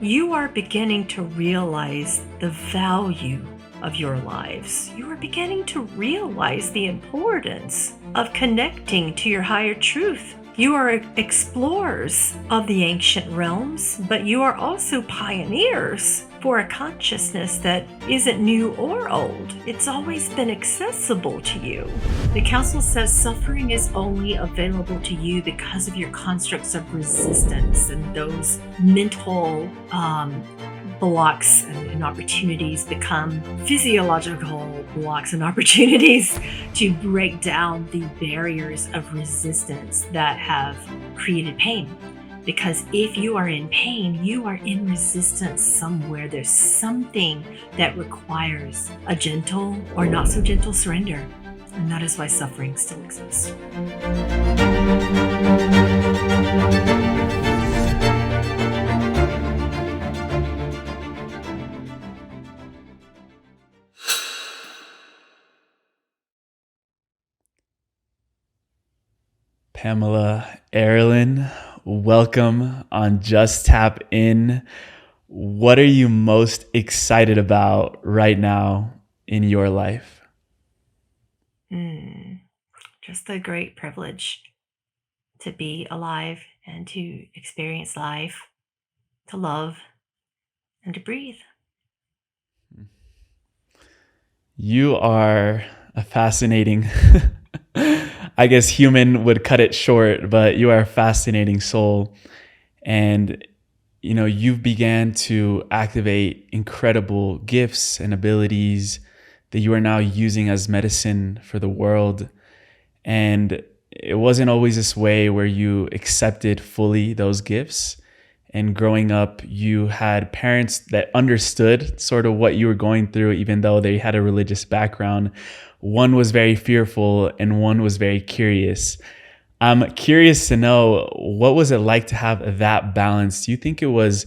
You are beginning to realize the value of your lives. You are beginning to realize the importance of connecting to your higher truth. You are explorers of the ancient realms, but you are also pioneers for a consciousness that isn't new or old. It's always been accessible to you. The Council says suffering is only available to you because of your constructs of resistance and those mental blocks and opportunities become physiological blocks and opportunities to break down the barriers of resistance that have created pain. Because if you are in pain, you are in resistance somewhere. There's something that requires a gentle or not so gentle surrender. And that is why suffering still exists. Pamela Aaralyn, welcome on Just Tap In. What are you most excited about right now in your life? Just the great privilege to be alive and to experience life, to love, and to breathe. You are a fascinating, I guess human would cut it short, but you are a fascinating soul. And, you've began to activate incredible gifts and abilities that you are now using as medicine for the world. And it wasn't always this way where you accepted fully those gifts. And growing up, you had parents that understood sort of what you were going through, even though they had a religious background. One was very fearful and one was very curious. I'm curious to know, what was it like to have that balance? Do you think it was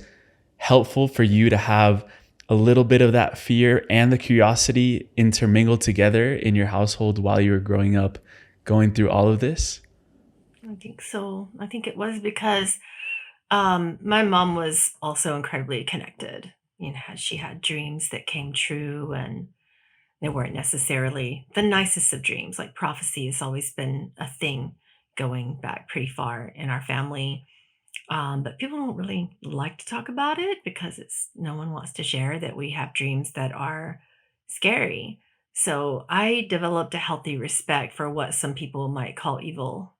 helpful for you to have a little bit of that fear and the curiosity intermingled together in your household while you were growing up, going through all of this? I think so. I think it was because my mom was also incredibly connected. She had dreams that came true, and they weren't necessarily the nicest of dreams. Like prophecy has always been a thing going back pretty far in our family. But people don't really like to talk about it because no one wants to share that we have dreams that are scary. So I developed a healthy respect for what some people might call evil.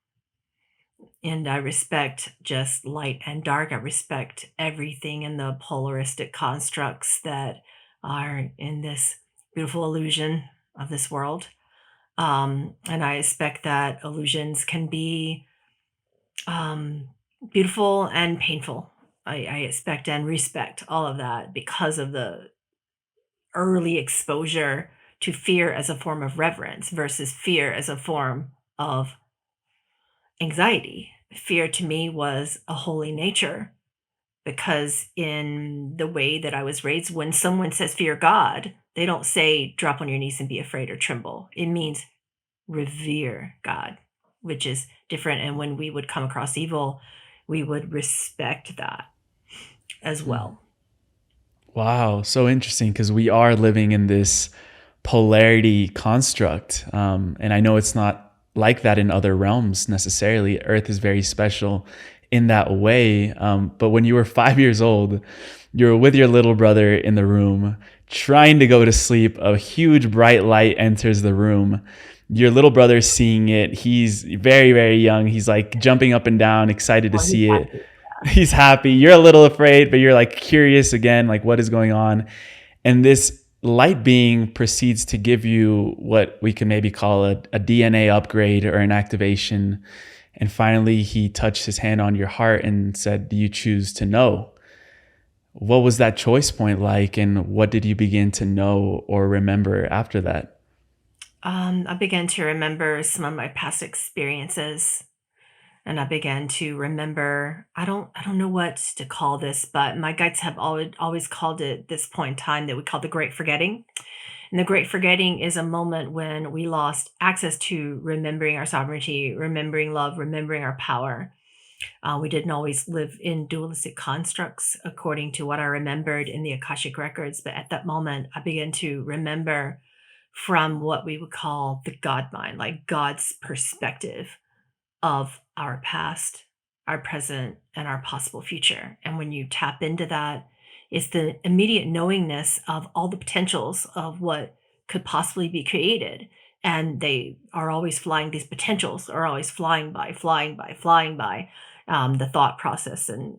And I respect just light and dark. I respect everything in the polaristic constructs that are in this beautiful illusion of this world. And I expect that illusions can be um, beautiful and painful. I expect and respect all of that because of the early exposure to fear as a form of reverence versus fear as a form of anxiety. Fear to me was a holy nature because in the way that I was raised, when someone says fear God, they don't say drop on your knees and be afraid or tremble. It means revere God, which is different. And when we would come across evil, we would respect that as well. Wow, so interesting, because we are living in this polarity construct. And I know it's not like that in other realms necessarily. Earth is very special in that way. But when you were 5 years old, you were with your little brother in the room, trying to go to sleep. A huge bright light enters the room. Your little brother's seeing it. He's very, very young. He's like jumping up and down, excited to see it. He's happy. You're a little afraid, but you're like curious again, like what is going on? And this light being proceeds to give you what we can maybe call a DNA upgrade or an activation. And finally, he touched his hand on your heart and said, "Do you choose to know?" What was that choice point like? And what did you begin to know or remember after that? I began to remember some of my past experiences, and I began to remember. I don't know what to call this, but my guides have always called it this point in time that we call the Great Forgetting. And the Great Forgetting is a moment when we lost access to remembering our sovereignty, remembering love, remembering our power. We didn't always live in dualistic constructs according to what I remembered in the Akashic records, but at that moment, I began to remember from what we would call the God mind, like God's perspective of our past, our present, and our possible future. And when you tap into that, it's the immediate knowingness of all the potentials of what could possibly be created. And they are always flying, these potentials are always flying by, flying by, flying by the thought process. And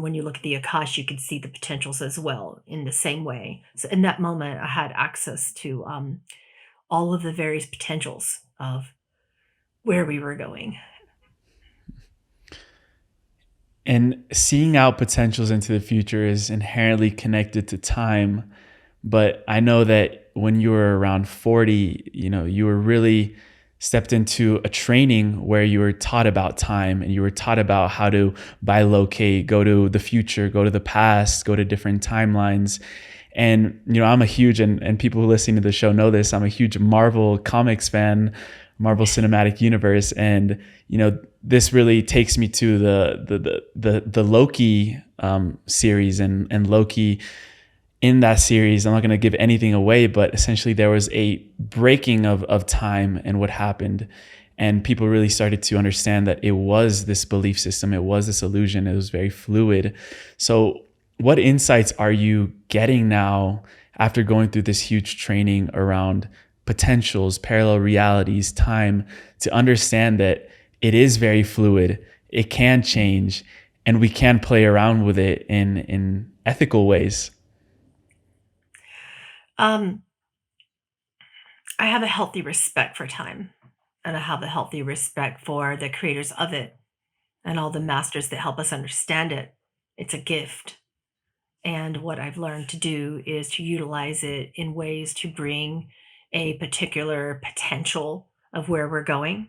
when you look at the Akash, you can see the potentials as well in the same way. So in that moment, I had access to all of the various potentials of where we were going. And seeing out potentials into the future is inherently connected to time. But I know that when you were around 40, you were really stepped into a training where you were taught about time, and you were taught about how to bilocate, go to the future, go to the past, go to different timelines. And, I'm a huge, and people who listen to the show know this, I'm a huge Marvel comics fan, Marvel Cinematic Universe. And, this really takes me to the Loki series, and Loki in that series. I'm not going to give anything away, but essentially there was a breaking of time and what happened. And people really started to understand that it was this belief system. It was this illusion. It was very fluid. So what insights are you getting now after going through this huge training around potentials, parallel realities, time, to understand that it is very fluid, it can change, and we can play around with it in ethical ways? Um, I have a healthy respect for time, and I have a healthy respect for the creators of it and all the masters that help us understand it. It's a gift. And what I've learned to do is to utilize it in ways to bring a particular potential of where we're going.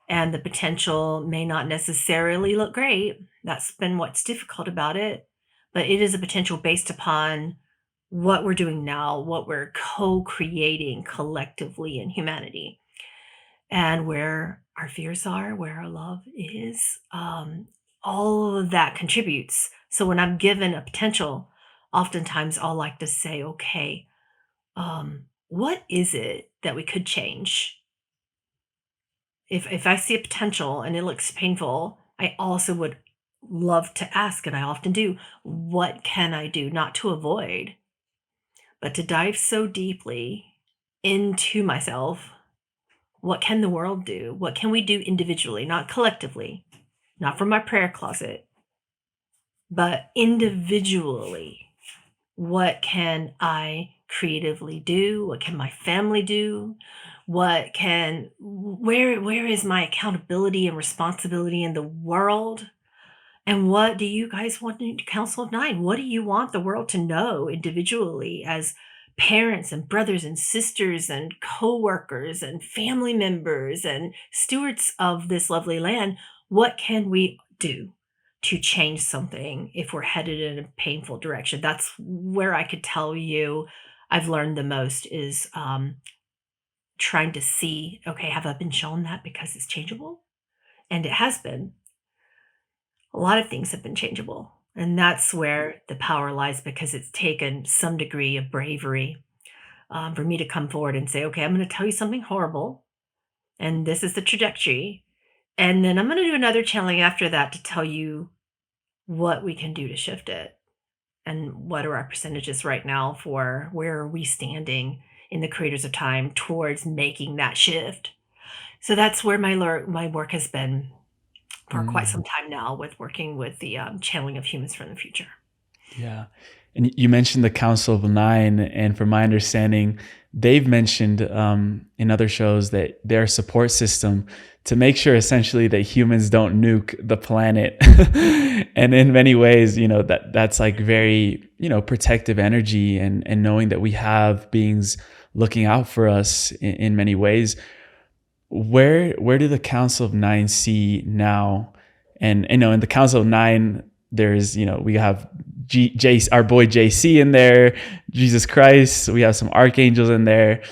And the potential may not necessarily look great. That's been what's difficult about it. But it is a potential based upon what we're doing now, what we're co creating collectively in humanity, and where our fears are, where our love is. All of that contributes. So when I'm given a potential, oftentimes I'll like to say, okay, what is it that we could change? If I see a potential and it looks painful, I also would love to ask, and I often do, what can I do? Not to avoid, but to dive so deeply into myself. What can the world do? What can we do individually, not collectively, not from my prayer closet, but individually? What can I creatively do? What can my family do? Where is my accountability and responsibility in the world? And what do you guys want in Council of Nine? What do you want the world to know individually as parents and brothers and sisters and co-workers and family members and stewards of this lovely land? What can we do to change something if we're headed in a painful direction? That's where I could tell you I've learned the most is trying to see, okay, have I been shown that because it's changeable? And it has been. A lot of things have been changeable. And that's where the power lies because it's taken some degree of bravery for me to come forward and say, okay, I'm going to tell you something horrible. And this is the trajectory. And then I'm going to do another channeling after that to tell you what we can do to shift it. And what are our percentages right now for where are we standing in the creators of time towards making that shift? So that's where my work has been for quite some time now with working with the channeling of humans from the future. Yeah. And you mentioned the Council of Nine, and from my understanding, they've mentioned in other shows that their support system to make sure essentially that humans don't nuke the planet. And in many ways, that's like very, protective energy, and knowing that we have beings looking out for us in many ways. Where do the Council of Nine see now? And in the Council of Nine, there's, we have our boy JC in there, Jesus Christ. We have some archangels in there.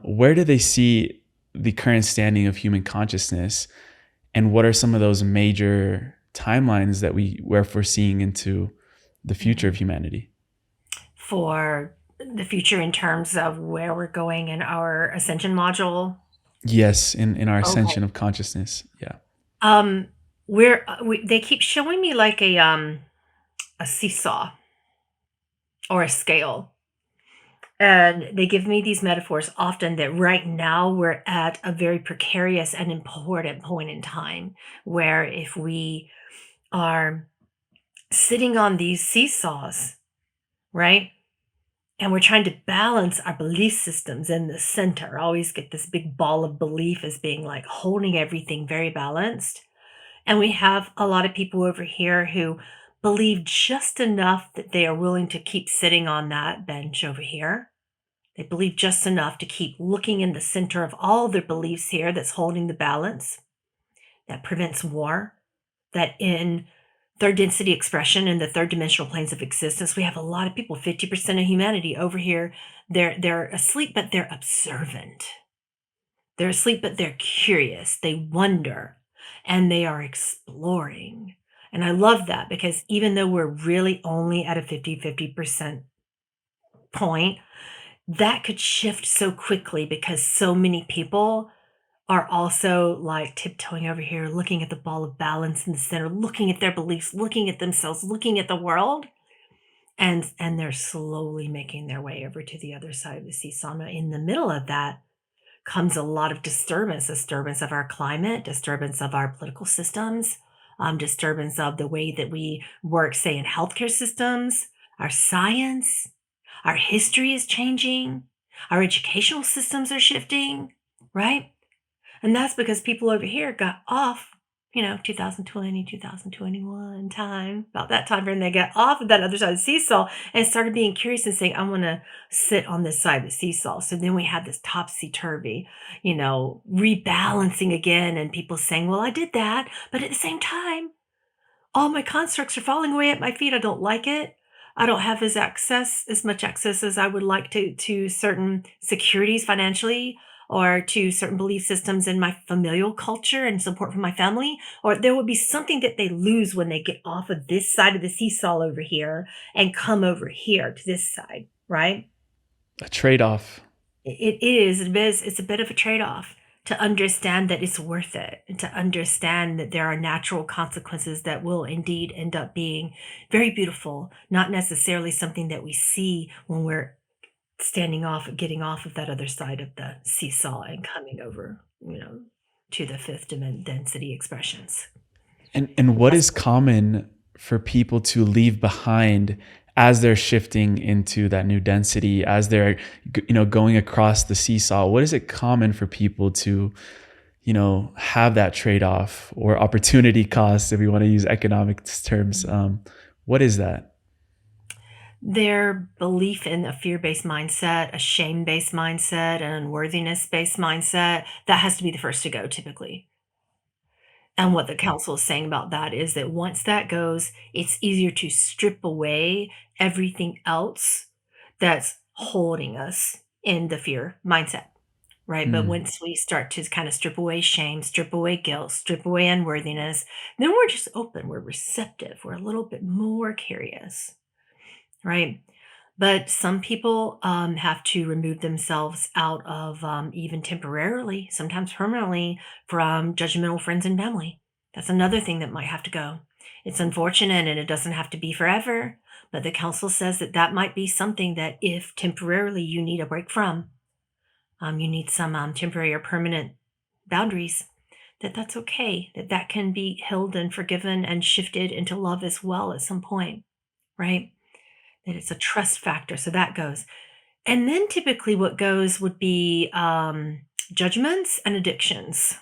Where do they see the current standing of human consciousness? And what are some of those major timelines that we're foreseeing into the future of humanity? For the future in terms of where we're going in our ascension module. Yes, in our Okay. ascension of consciousness. Yeah. Um, they keep showing me like a seesaw or a scale. And they give me these metaphors often that right now we're at a very precarious and important point in time where if we are sitting on these seesaws, right? And we're trying to balance our belief systems in the center. I always get this big ball of belief as being like holding everything very balanced. And we have a lot of people over here who believe just enough that they are willing to keep sitting on that bench over here. They believe just enough to keep looking in the center of all their beliefs here that's holding the balance, that prevents war, that in third density expression in the third dimensional planes of existence, we have a lot of people, 50% of humanity over here. They're asleep, but they're observant. They're asleep, but they're curious. They wonder and they are exploring. And I love that because even though we're really only at a 50% point, that could shift so quickly because so many people are also like tiptoeing over here, looking at the ball of balance in the center, looking at their beliefs, looking at themselves, looking at the world, and they're slowly making their way over to the other side of the seesaw. Now, in the middle of that comes a lot of disturbance of our climate, disturbance of our political systems, disturbance of the way that we work, say, in healthcare systems, our science, our history is changing, our educational systems are shifting, right? And that's because people over here got off, 2020, 2021 time, about that time frame, they got off of that other side of the seesaw and started being curious and saying, I want to sit on this side of the seesaw. So then we had this topsy turvy, rebalancing again, and people saying, well, I did that. But at the same time, all my constructs are falling away at my feet. I don't like it. I don't have as much access as I would like to certain securities financially or to certain belief systems in my familial culture and support from my family. Or there would be something that they lose when they get off of this side of the seesaw over here and come over here to this side, right? A trade-off. It's a bit of a trade-off to understand that it's worth it and to understand that there are natural consequences that will indeed end up being very beautiful, not necessarily something that we see when we're getting off of that other side of the seesaw and coming over, to the fifth density expressions. And what is common for people to leave behind as they're shifting into that new density, as they're going across the seesaw? What is it common for people to have that trade-off or opportunity cost, if we want to use economic terms? What is that? Their belief in a fear-based mindset, a shame-based mindset, an unworthiness-based mindset, that has to be the first to go typically. And what the council is saying about that is that once that goes, it's easier to strip away everything else that's holding us in the fear mindset, right? But Mm. once we start to kind of strip away shame, strip away guilt, strip away unworthiness, then we're just open, we're receptive, we're a little bit more curious, right? But some people have to remove themselves out of, even temporarily, sometimes permanently, from judgmental friends and family. That's another thing that might have to go. It's unfortunate and it doesn't have to be forever, but the council says that that might be something that if temporarily you need a break from, you need some temporary or permanent boundaries, that's okay, that can be held and forgiven and shifted into love as well at some point, right? That it's a trust factor, so that goes. And then typically what goes would be, judgments and addictions.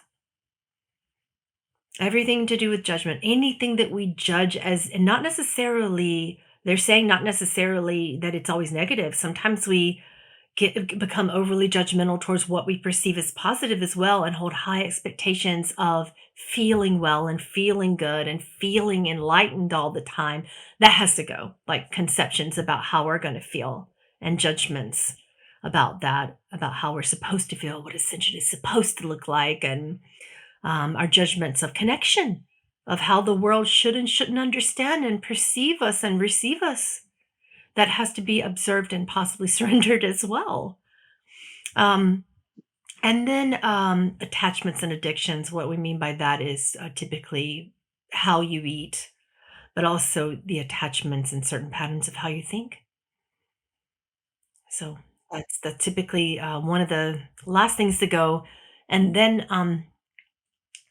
Everything to do with judgment, anything that we judge as, and not necessarily, they're saying not necessarily that it's always negative. Sometimes we become overly judgmental towards what we perceive as positive as well and hold high expectations of feeling well and feeling good and feeling enlightened all the time. That has to go, like conceptions about how we're going to feel and judgments about that, about how we're supposed to feel, what ascension is supposed to look like. And our judgments of connection, of how the world should and shouldn't understand and perceive us and receive us. That has to be observed and possibly surrendered as well. Um, and then attachments and addictions. What we mean by that is typically how you eat, but also the attachments and certain patterns of how you think. So that's typically one of the last things to go. And then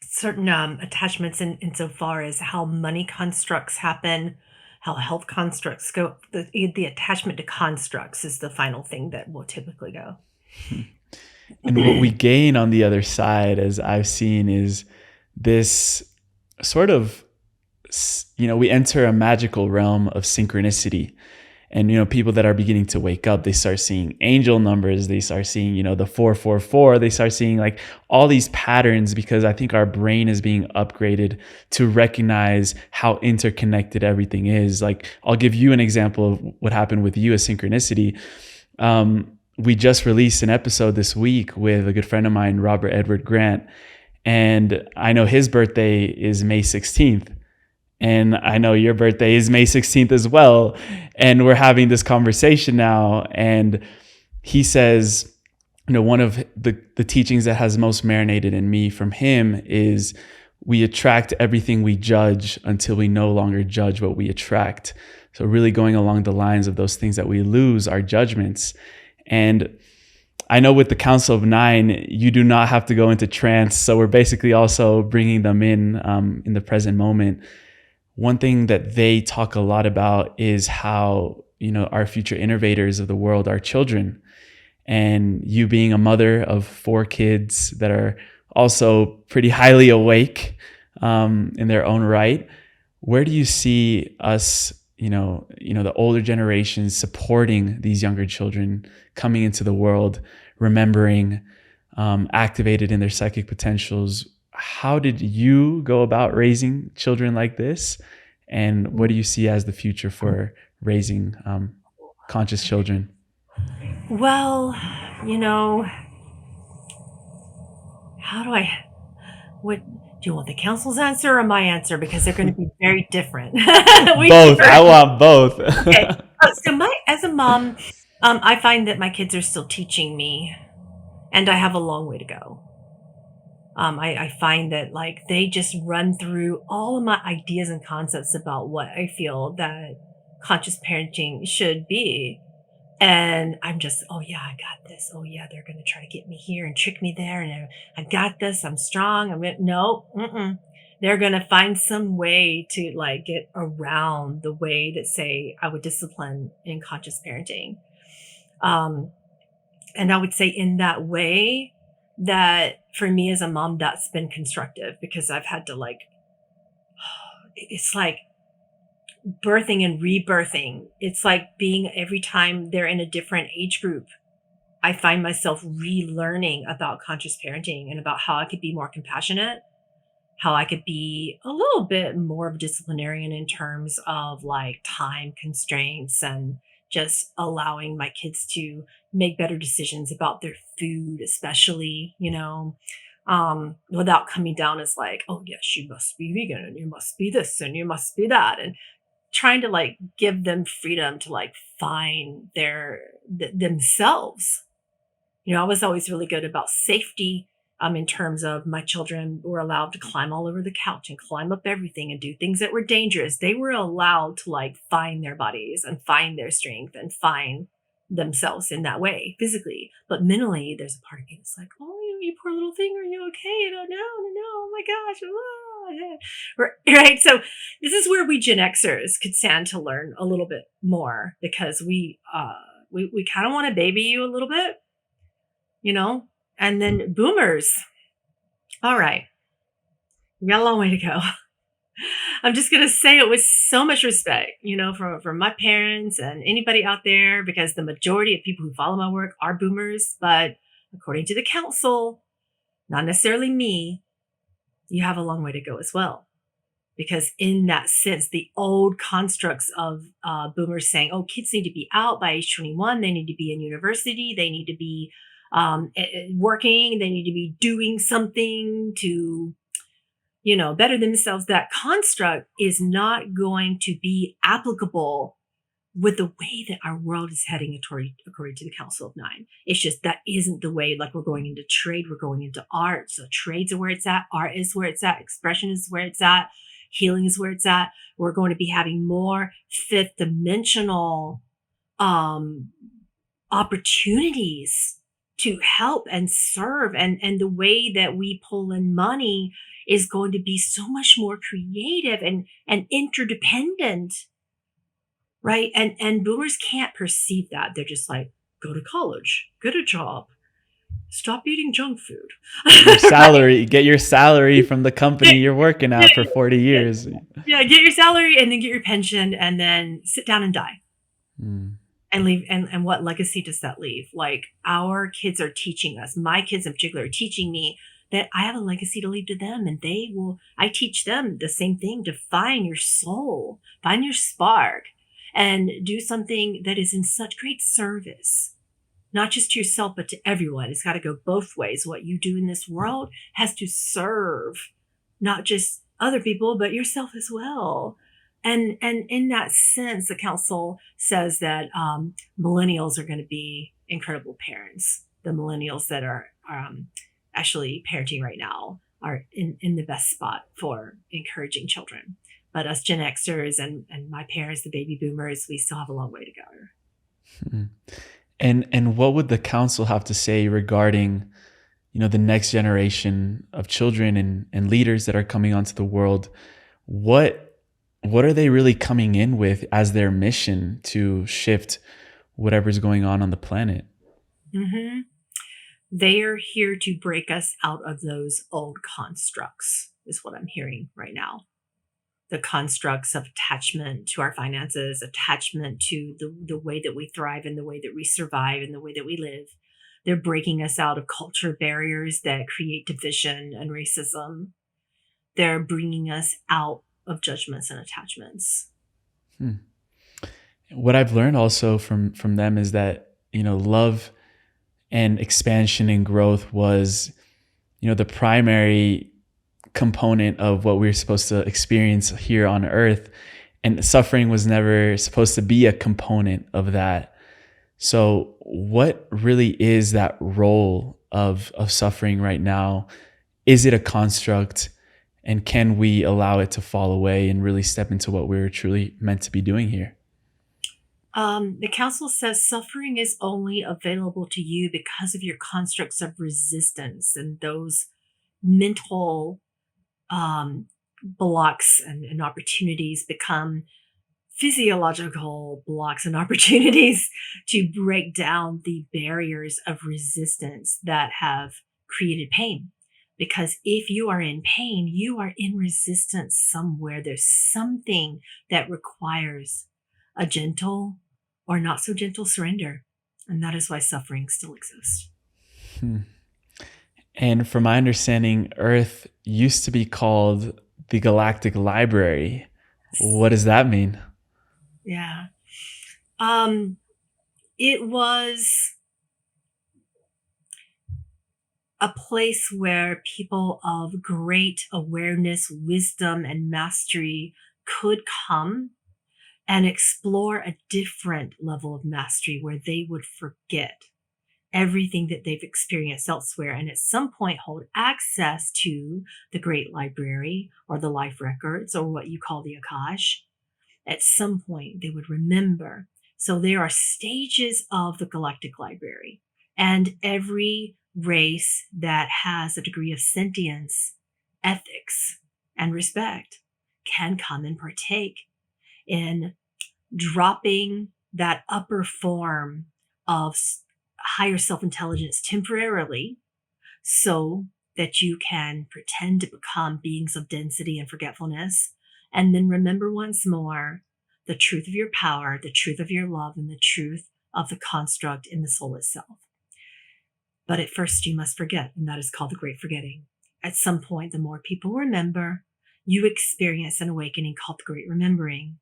certain attachments insofar as how money constructs happen, how health constructs go. The attachment to constructs is the final thing that will typically go. And what we gain on the other side, as I've seen, is this sort of, we enter a magical realm of synchronicity. And, people that are beginning to wake up, they start seeing angel numbers. They start seeing, the 444. They start seeing like all these patterns, because I think our brain is being upgraded to recognize how interconnected everything is. Like, I'll give you an example of what happened with you as synchronicity. We just released an episode this week with a good friend of mine, Robert Edward Grant. And I know his birthday is May 16th. And I know your birthday is May 16th as well. And we're having this conversation now. And he says, one of the teachings that has most marinated in me from him is we attract everything we judge until we no longer judge what we attract. So really going along the lines of those things that we lose, our judgments. And I know with the Council of Nine, you do not have to go into trance. So we're basically also bringing them in the present moment. One thing that they talk a lot about is how, our future innovators of the world are children. And you being a mother of 4 kids that are also pretty highly awake in their own right, where do you see us, the older generations supporting these younger children coming into the world, remembering, activated in their psychic potentials? How did you go about raising children like this? And what do you see as the future for raising conscious children? Well, how do I, what, do you want the council's answer or my answer? Because they're going to be very different. Both. I want both. Okay. As a mom, I find that my kids are still teaching me, and I have a long way to go. I find that like they just run through all of my ideas and concepts about what I feel that conscious parenting should be. And I'm just, oh yeah, I got this. Oh yeah, they're going to try to get me here and trick me there. And I got this. I'm strong. No, they're going to find some way to like get around the way that say I would discipline in conscious parenting. And I would say in that way that for me as a mom, that's been constructive because I've had to like, it's like birthing and rebirthing. It's like being every time they're in a different age group, I find myself relearning about conscious parenting and about how I could be more compassionate, how I could be a little bit more of a disciplinarian in terms of like time constraints and just allowing my kids to make better decisions about their food, especially, without coming down as like, oh yes, you must be vegan and you must be this and you must be that. And trying to like give them freedom to like find themselves. I was always really good about safety in terms of my children were allowed to climb all over the couch and climb up everything and do things that were dangerous. They were allowed to like find their bodies and find their strength and find themselves in that way physically. But mentally, there's a part of me that's like, oh, you poor little thing. Are you okay? No, oh my gosh. Right. So this is where we Gen Xers could stand to learn a little bit more because we kind of want to baby you a little bit, and then boomers. All right. We got a long way to go. I'm just going to say it with so much respect, from my parents and anybody out there, because the majority of people who follow my work are boomers. But according to the council, not necessarily me, you have a long way to go as well. Because in that sense, the old constructs of boomers saying, oh, kids need to be out by age 21. They need to be in university. They need to be working. They need to be doing something to better themselves, that construct is not going to be applicable with the way that our world is heading according to the Council of Nine. It's just that isn't the way. Like, we're going into trade, we're going into art. So trades are where it's at, art is where it's at, expression is where it's at, healing is where it's at. We're going to be having more fifth dimensional opportunities to help and serve, and the way that we pull in money is going to be so much more creative and interdependent, right? And boomers can't perceive that. They're just like, go to college, get a job, stop eating junk food. Your Right? salary, get your salary from the company you're working Yeah, at for 40 yeah, years. yeah, get your salary and then get your pension and then sit down and die. Mm. And leave. And what legacy does that leave? Like, our kids are teaching us, my kids in particular are teaching me that I have a legacy to leave to them, and I teach them the same thing, to find your soul, find your spark, and do something that is in such great service, not just to yourself, but to everyone. It's got to go both ways. What you do in this world has to serve not just other people, but yourself as well. And in that sense, the council says that millennials are going to be incredible parents. The millennials that are actually parenting right now are in the best spot for encouraging children. But us Gen Xers and my parents, the baby boomers, we still have a long way to go. Mm. And what would the council have to say regarding, the next generation of children and leaders that are coming onto the world? What are they really coming in with as their mission to shift whatever's going on the planet? Mm-hmm. They are here to break us out of those old constructs, is what I'm hearing right now. The constructs of attachment to our finances, attachment to the way that we thrive and the way that we survive and the way that we live. They're breaking us out of culture barriers that create division and racism. They're bringing us out of judgments and attachments. Hmm. What I've learned also from them is that, love and expansion and growth was, the primary component of what we were supposed to experience here on earth, and suffering was never supposed to be a component of that. So what really is that role of suffering right now? Is it a construct, and can we allow it to fall away and really step into what we're truly meant to be doing here? The council says suffering is only available to you because of your constructs of resistance and those mental blocks and opportunities become physiological blocks and opportunities to break down the barriers of resistance that have created pain. Because if you are in pain, you are in resistance somewhere. There's something that requires a gentle or not so gentle surrender. And that is why suffering still exists. Hmm. And from my understanding, Earth used to be called the Galactic Library. What does that mean? Yeah. It was a place where people of great awareness, wisdom, and mastery could come and explore a different level of mastery where they would forget everything that they've experienced elsewhere, and at some point hold access to the great library or the life records or what you call the Akash. At some point they would remember. So there are stages of the Galactic Library, and every race that has a degree of sentience, ethics, and respect can come and partake in dropping that upper form of higher self-intelligence temporarily, so that you can pretend to become beings of density and forgetfulness, and then remember once more the truth of your power, the truth of your love, and the truth of the construct in the soul itself. But at first you must forget, and that is called the great forgetting. At some point, the more people remember, you experience an awakening called the great remembering.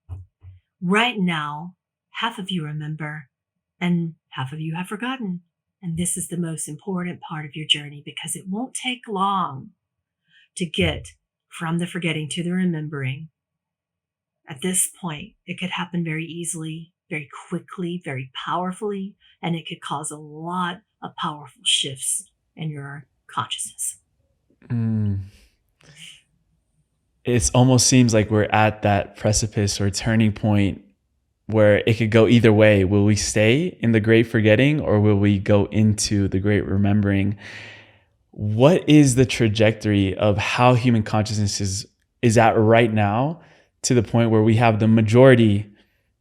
Right now, half of you remember and half of you have forgotten. And this is the most important part of your journey, because it won't take long to get from the forgetting to the remembering. At this point, it could happen very easily, very quickly, very powerfully, and it could cause a lot of powerful shifts in your consciousness. It almost seems like we're at that precipice or turning point where it could go either way. Will we stay in the great forgetting, or will we go into the great remembering? What is the trajectory of how human consciousness is at right now, to the point where we have the majority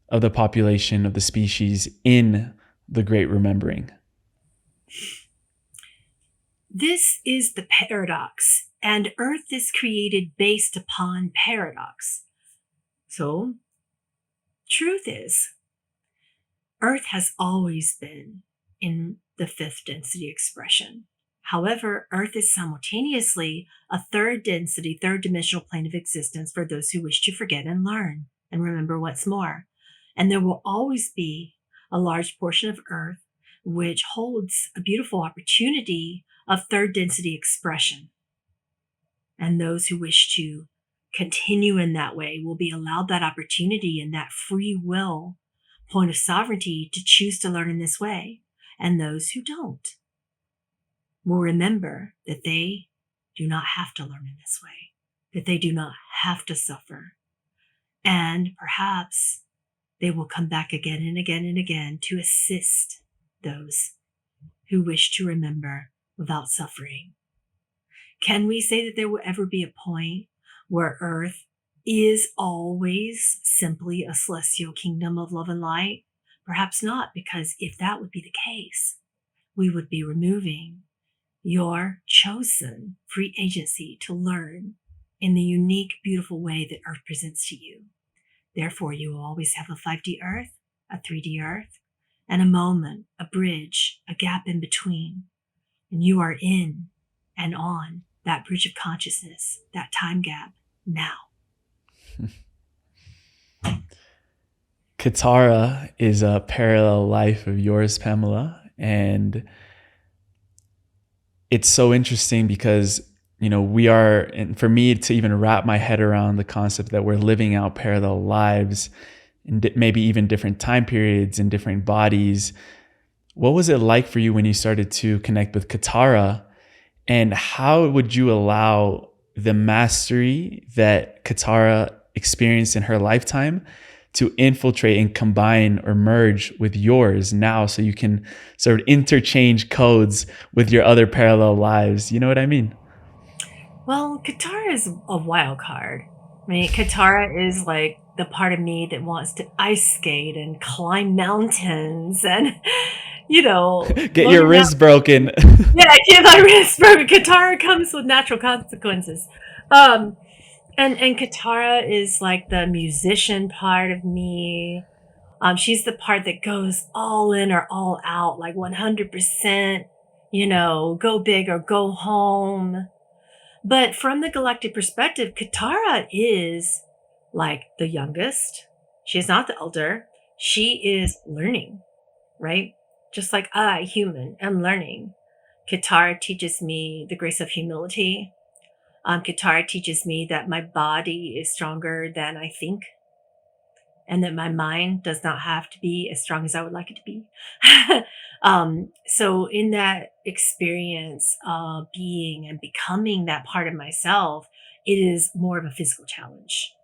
of the population of the species in the great remembering? This is the paradox, and Earth is created based upon paradox. So, truth is, Earth has always been in the fifth density expression. However, Earth is simultaneously a third density, third dimensional plane of existence for those who wish to forget and learn and remember what's more. And there will always be a large portion of Earth which holds a beautiful opportunity of third density expression. And those who wish to continue in that way will be allowed that opportunity and that free will point of sovereignty to choose to learn in this way. And those who don't will remember that they do not have to learn in this way, that they do not have to suffer. And perhaps they will come back again and again and again to assist those who wish to remember without suffering. Can we say that there will ever be a point where Earth is always simply a celestial kingdom of love and light? Perhaps not, because if that would be the case, we would be removing your chosen free agency to learn in the unique, beautiful way that Earth presents to you. Therefore, you will always have a 5D Earth, a 3D Earth, and a moment, a bridge, a gap in between. And you are in and on that bridge of consciousness, that time gap now. Katara is a parallel life of yours, Pamela. And it's so interesting because, we are, and for me to even wrap my head around the concept that we're living out parallel lives in maybe even different time periods in different bodies. What was it like for you when you started to connect with Katara? And how would you allow the mastery that Katara experienced in her lifetime to infiltrate and combine or merge with yours now, so you can sort of interchange codes with your other parallel lives? You know what I mean? Well, Katara is a wild card. I mean, Katara is like the part of me that wants to ice skate and climb mountains and, Get your wrist broken. Yeah, get my wrist broken. Katara comes with natural consequences. And Katara is like the musician part of me. She's the part that goes all in or all out, like 100%, go big or go home. But from the galactic perspective, Katara is like the youngest. She's not the elder. She is learning, right? Just like I, human, am learning. Katara teaches me the grace of humility. Katara teaches me that my body is stronger than I think, and that my mind does not have to be as strong as I would like it to be. So in that experience of being and becoming that part of myself, it is more of a physical challenge.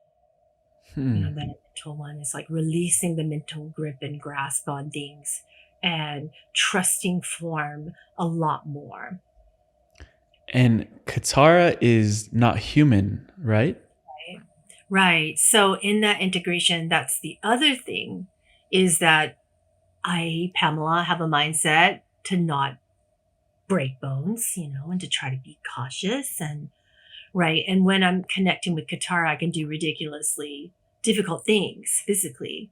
That mental one is like releasing the mental grip and grasp on things and trusting form a lot more. And Katara is not human, right? Right. So in that integration, that's the other thing, is that I, Pamela, have a mindset to not break bones, and to try to be cautious and right. And when I'm connecting with Katara, I can do ridiculously difficult things physically,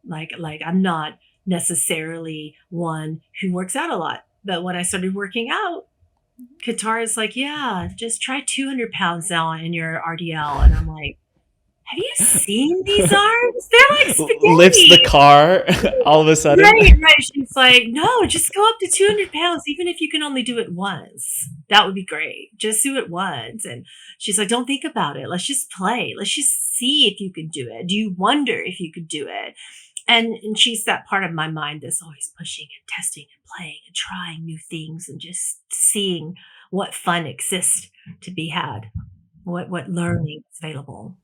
like I'm not necessarily one who works out a lot. But when I started working out, Katara's like, yeah, just try 200 pounds now in your RDL. And I'm like, have you seen these arms? They're like spaghetti. Lifts the car all of a sudden. Right. She's like, no, just go up to 200 pounds, even if you can only do it once. That would be great. Just do it once. And she's like, don't think about it. Let's just play. Let's just see if you could do it. Do you wonder if you could do it? And she's that part of my mind that's always pushing and testing and playing and trying new things and just seeing what fun exists to be had, what learning is available.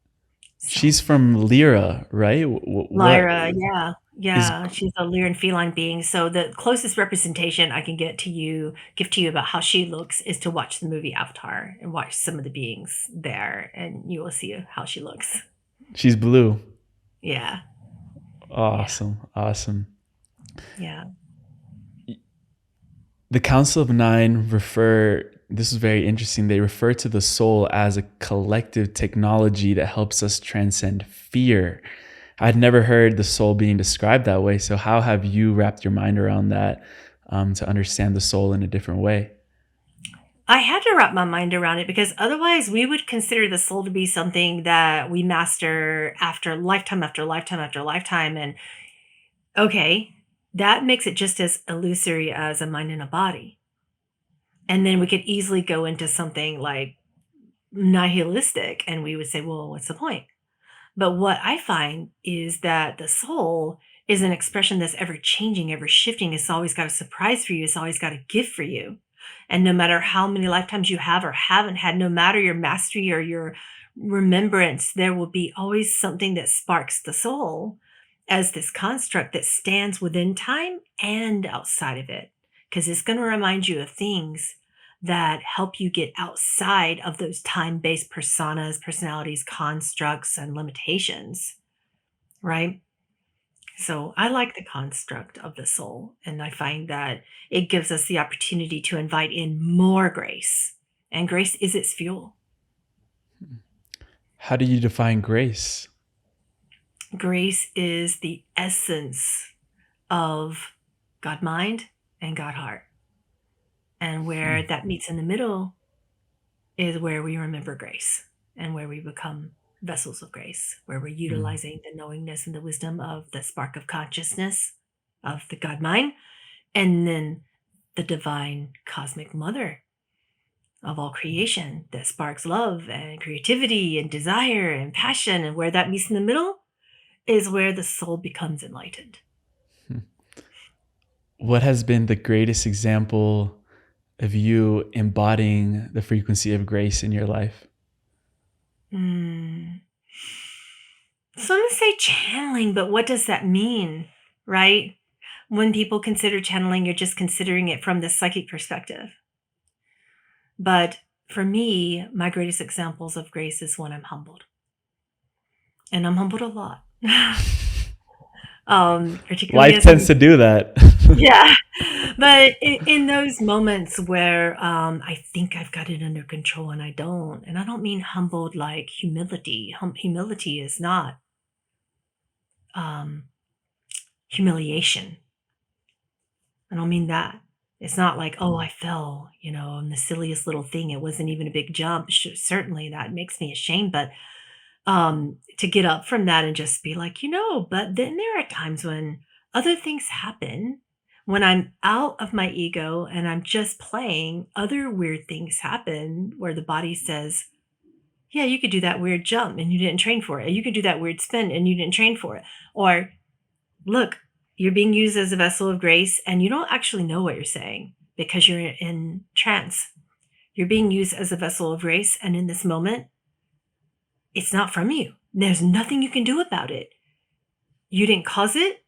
So She's from Lyra, right? What Lyra, yeah, is yeah, she's a Lyran feline being. So the closest representation I can give to you about how she looks is to watch the movie Avatar and watch some of the beings there, and you will see how she looks. she's blue? Yeah, yeah, Awesome, awesome. yeah. The Council of Nine refer, this is very interesting, they refer to the soul as a collective technology that helps us transcend fear. I'd never heard the soul being described that way. So how have you wrapped your mind around that, to understand the soul in a different way? I had to wrap my mind around it because otherwise we would consider the soul to be something that we master after lifetime after lifetime after lifetime. And okay, that makes it just as illusory as a mind and a body. And then we could easily go into something like nihilistic and we would say, well, what's the point? But what I find is that the soul is an expression that's ever changing, ever shifting. It's always got a surprise for you. It's always got a gift for you. And no matter how many lifetimes you have or haven't had, no matter your mastery or your remembrance, there will be always something that sparks the soul as this construct that stands within time and outside of it. Because it's going to remind you of things that help you get outside of those time based personas, personalities, constructs, and limitations, right? So I like the construct of the soul, and I find that it gives us the opportunity to invite in more grace, and grace is its fuel. How do you define grace? Grace is the essence of God mind and God heart. And where Hmm. that meets in the middle is where we remember grace and where we become vessels of grace, where we're Hmm. utilizing the knowingness and the wisdom of the spark of consciousness of the God mind, and then the divine cosmic mother of all creation that sparks love and creativity and desire and passion. And where that meets in the middle is where the soul becomes enlightened. What has been the greatest example of you embodying the frequency of grace in your life? Mm. So I'm going to say channeling, but what does that mean, right? When people consider channeling, you're just considering it from the psychic perspective. But for me, my greatest examples of grace is when I'm humbled. And I'm humbled a lot. Particularly Life as tends a to do that. yeah. But in those moments where I think I've got it under control and I don't, and I don't mean humbled like humility. Humility is not um, humiliation. I don't mean that. It's not like, oh, I fell, on the silliest little thing. It wasn't even a big jump. Certainly that makes me ashamed. But to get up from that and just be like, but then there are times when other things happen. When I'm out of my ego and I'm just playing, other weird things happen where the body says, yeah, you could do that weird jump and you didn't train for it. You could do that weird spin and you didn't train for it. Or look, you're being used as a vessel of grace and you don't actually know what you're saying because you're in trance. You're being used as a vessel of grace. And in this moment, it's not from you. There's nothing you can do about it. You didn't cause it.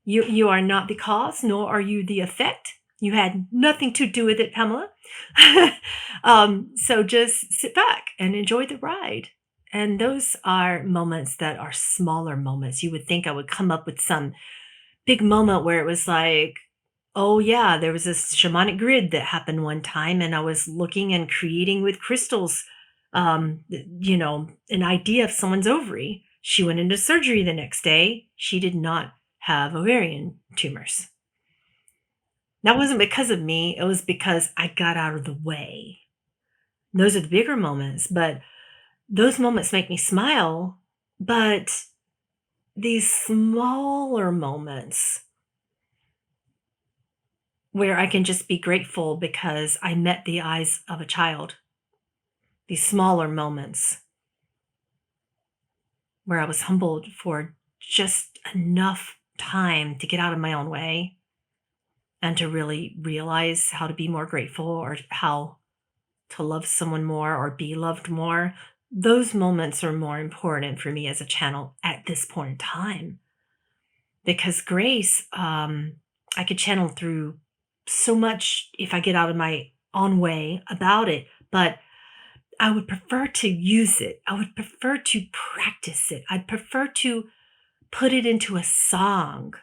You are not the cause, nor are you the effect. You had nothing to do with it, Pamela. So just sit back and enjoy the ride. And those are moments that are smaller moments. You would think I would come up with some big moment where it was like, oh yeah, there was this shamanic grid that happened one time, and I was looking and creating with crystals, an idea of someone's ovary. She went into surgery the next day. She did not have ovarian tumors. That wasn't because of me. It was because I got out of the way. Those are the bigger moments, but those moments make me smile. But these smaller moments where I can just be grateful because I met the eyes of a child. These smaller moments where I was humbled for just enough time to get out of my own way and to really realize how to be more grateful or how to love someone more or be loved more. Those moments are more important for me as a channel at this point in time because grace, I could channel through so much if I get out of my own way about it, but I would prefer to use it. I would prefer to practice it. I'd prefer to put it into a song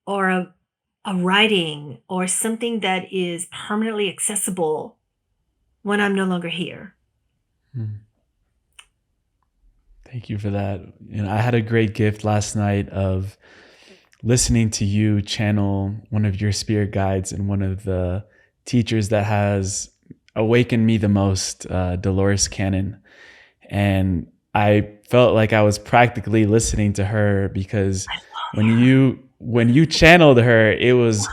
or a writing or something that is permanently accessible when I'm no longer here. Hmm. Thank you for that. I had a great gift last night of listening to you channel one of your spirit guides and one of the teachers that has awakened me the most, Dolores Cannon. And I felt like I was practically listening to her because I love when you channeled her, it was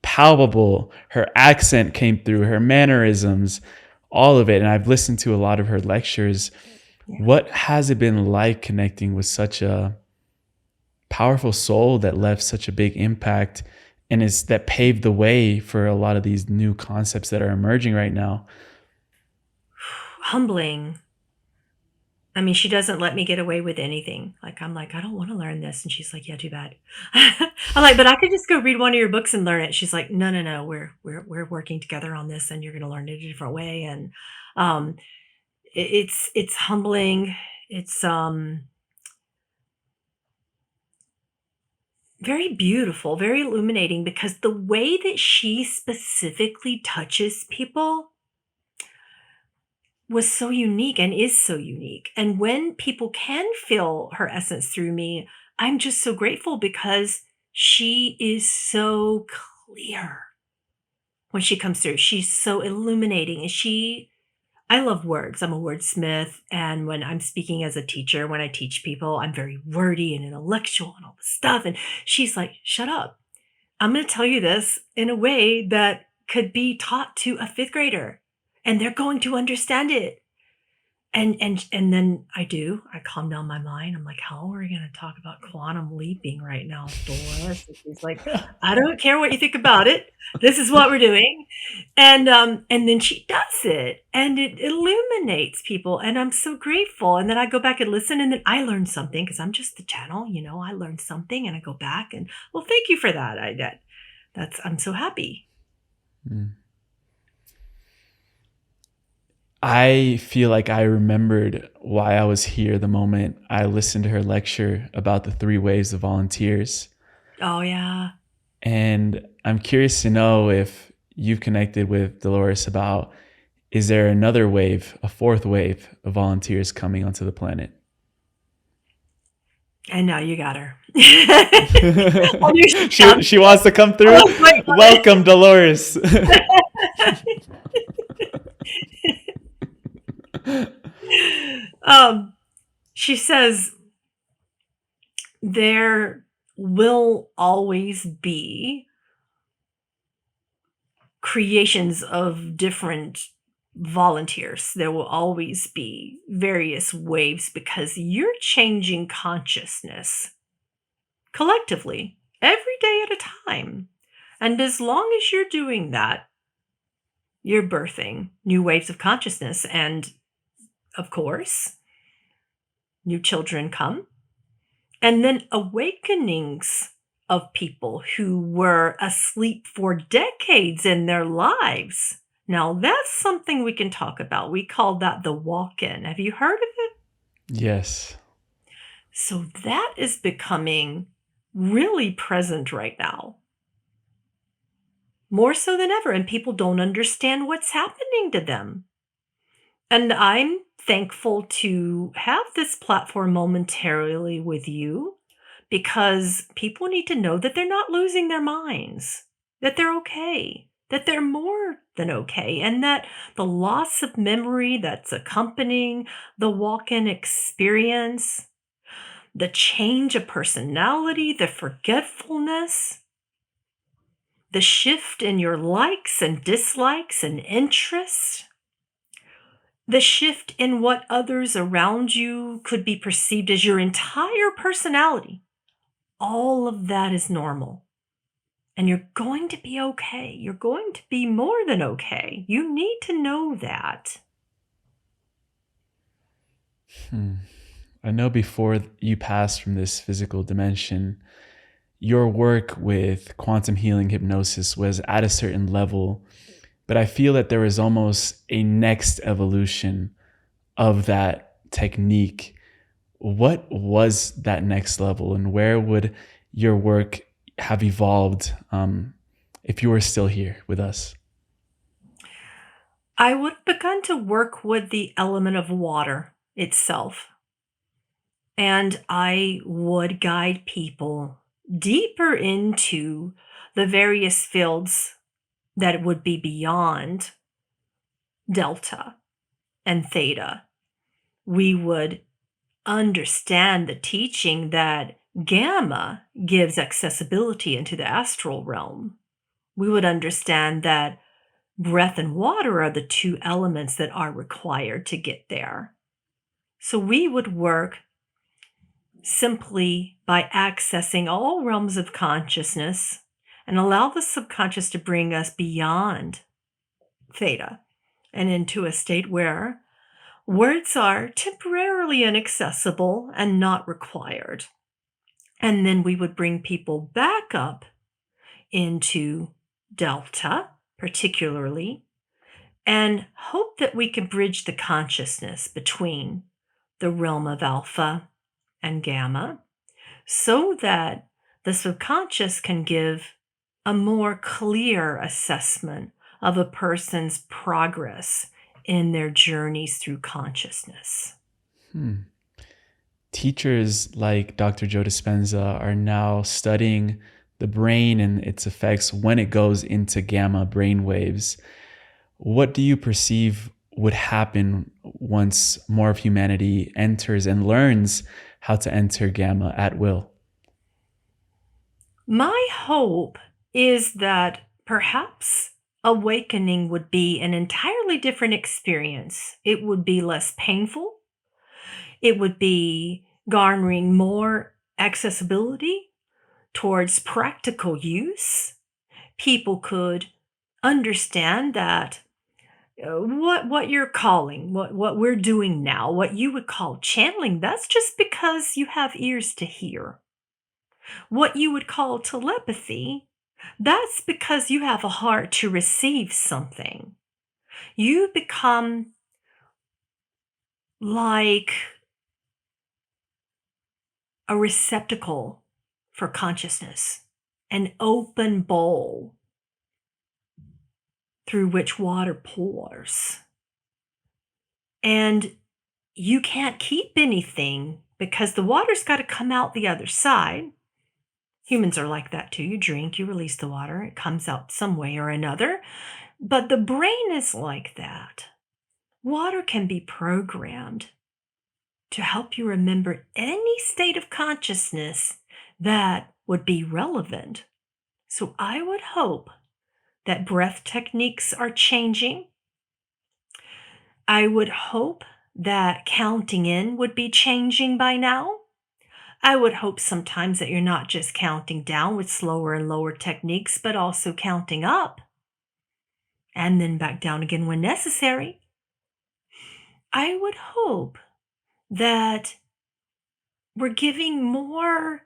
palpable. Her accent came through, her mannerisms, all of it. And I've listened to a lot of her lectures. yeah. What has it been like connecting with such a powerful soul that left such a big impact and is that paved the way for a lot of these new concepts that are emerging right now? Humbling. I mean, she doesn't let me get away with anything. Like, I'm like, I don't want to learn this. And she's like, yeah, too bad. I'm like, but I could just go read one of your books and learn it. She's like, no, no, no, we're working together on this and you're going to learn it a different way. And, um, it's humbling. It's, very beautiful, very illuminating because the way that she specifically touches people was so unique and is so unique. And when people can feel her essence through me, I'm just so grateful because she is so clear when she comes through. She's so illuminating and I love words. I'm a wordsmith. And when I'm speaking as a teacher, when I teach people, I'm very wordy and intellectual and all this stuff. And she's like, shut up. I'm going to tell you this in a way that could be taught to a fifth grader and they're going to understand it. And then I calm down my mind. I'm like, how are we going to talk about quantum leaping right now, Dolores? And she's like, I don't care what you think about it. This is what we're doing. And then she does it and it illuminates people. And I'm so grateful. And then I go back and listen and then I learn something because I'm just the channel, I learned something and I go back and well, thank you for that. I'm so happy. Mm. I feel like I remembered why I was here the moment I listened to her lecture about the three waves of volunteers. Oh yeah. And I'm curious to know if you've connected with Dolores about, is there another wave, a fourth wave of volunteers coming onto the planet? I know you got her. Oh, here she comes. She wants to come through. Oh, wait, Welcome, Dolores. um, she says there will always be creations of different volunteers. There will always be various waves because you're changing consciousness collectively every day at a time. And as long as you're doing that, you're birthing new waves of consciousness. And of course, new children come. And then awakenings of people who were asleep for decades in their lives. Now, that's something we can talk about. We call that the walk in. Have you heard of it? Yes. So that is becoming really present right now, more so than ever. And people don't understand what's happening to them. And I'm thankful to have this platform momentarily with you because people need to know that they're not losing their minds, that they're okay, that they're more than okay, and that the loss of memory that's accompanying the walk in experience, the change of personality, the forgetfulness, the shift in your likes and dislikes and interests, the shift in what others around you could be perceived as your entire personality, all of that is normal. And you're going to be okay. You're going to be more than okay. You need to know that. Hmm. I know before you passed from this physical dimension, your work with quantum healing hypnosis was at a certain level, but I feel that there was almost a next evolution of that technique. What was that next level, and where would your work have evolved if you were still here with us? I would have begun to work with the element of water itself, and I would guide people deeper into the various fields that would be beyond delta and theta. We would understand the teaching that gamma gives accessibility into the astral realm. We would understand that breath and water are the two elements that are required to get there. So we would work simply by accessing all realms of consciousness and allow the subconscious to bring us beyond theta and into a state where words are temporarily inaccessible and not required. And then we would bring people back up into delta, particularly, and hope that we can bridge the consciousness between the realm of alpha and gamma so that the subconscious can give a more clear assessment of a person's progress in their journeys through consciousness. Hmm. Teachers like Dr. Joe Dispenza are now studying the brain and its effects when it goes into gamma brain waves. What do you perceive would happen once more of humanity enters and learns how to enter gamma at will? My hope is that perhaps awakening would be an entirely different experience. It would be less painful. It would be garnering more accessibility towards practical use. People could understand that what you're calling, what we're doing now, what you would call channeling, that's just because you have ears to hear. What you would call telepathy, that's because you have a heart to receive something. You become like a receptacle for consciousness, an open bowl through which water pours. And you can't keep anything because the water's got to come out the other side. Humans are like that too. You drink, you release the water, it comes out some way or another. But the brain is like that. Water can be programmed to help you remember any state of consciousness that would be relevant. So I would hope that breath techniques are changing. I would hope that counting in would be changing by now. I would hope sometimes that you're not just counting down with slower and lower techniques, but also counting up and then back down again when necessary. I would hope that we're giving more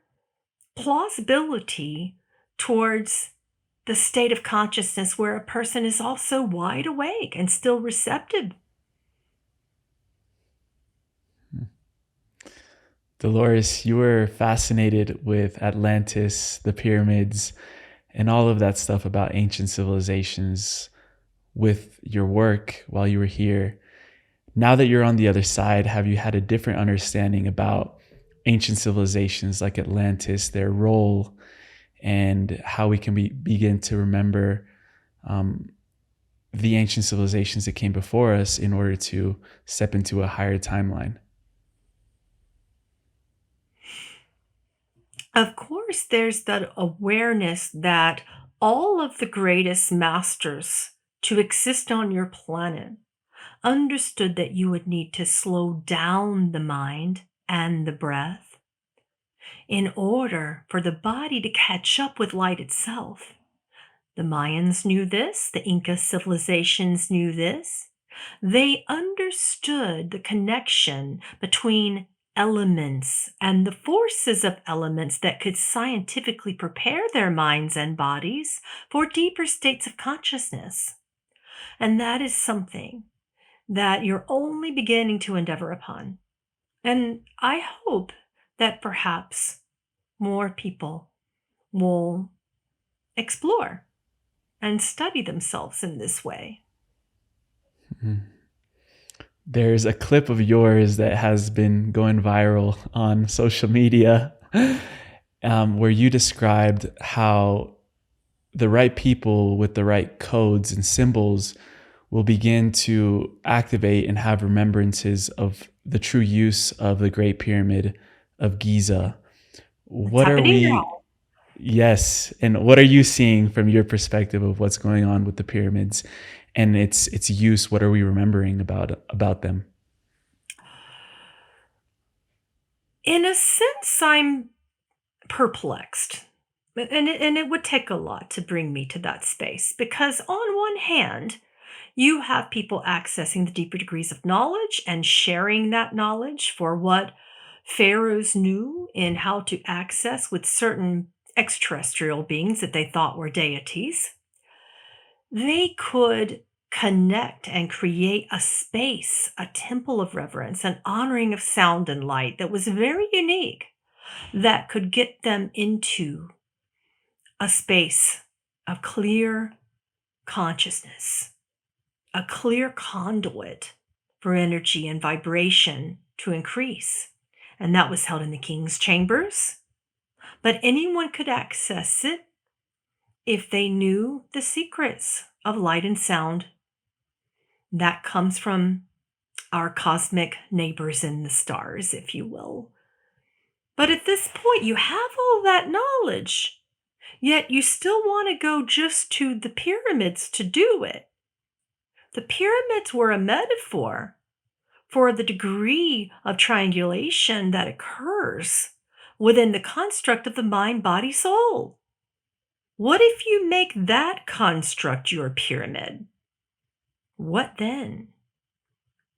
plausibility towards the state of consciousness where a person is also wide awake and still receptive. Dolores, you were fascinated with Atlantis, the pyramids, and all of that stuff about ancient civilizations with your work while you were here. Now that you're on the other side, have you had a different understanding about ancient civilizations like Atlantis, their role, and how we can begin to remember um, the ancient civilizations that came before us in order to step into a higher timeline? Of course, there's that awareness that all of the greatest masters to exist on your planet understood that you would need to slow down the mind and the breath in order for the body to catch up with light itself. The Mayans knew this, the Inca civilizations knew this. They understood the connection between elements and the forces of elements that could scientifically prepare their minds and bodies for deeper states of consciousness. And that is something that you're only beginning to endeavor upon. And I hope that perhaps more people will explore and study themselves in this way. There's a clip of yours that has been going viral on social media where you described how the right people with the right codes and symbols will begin to activate and have remembrances of the true use of the Great Pyramid of Giza. What are happening we? now. Yes, and what are you seeing from your perspective of what's going on with the pyramids and its use? What are we remembering about them? In a sense, I'm perplexed. And it would take a lot to bring me to that space because, on one hand, you have people accessing the deeper degrees of knowledge and sharing that knowledge for what pharaohs knew in how to access with certain extraterrestrial beings that they thought were deities. They could connect and create a space, a temple of reverence, an honoring of sound and light that was very unique, that could get them into a space of clear consciousness, a clear conduit for energy and vibration to increase. And that was held in the king's chambers. But anyone could access it if they knew the secrets of light and sound. That comes from our cosmic neighbors in the stars, if you will. But at this point, you have all that knowledge, yet you still want to go just to the pyramids to do it. The pyramids were a metaphor for the degree of triangulation that occurs within the construct of the mind, body, soul. What if you make that construct your pyramid? What then?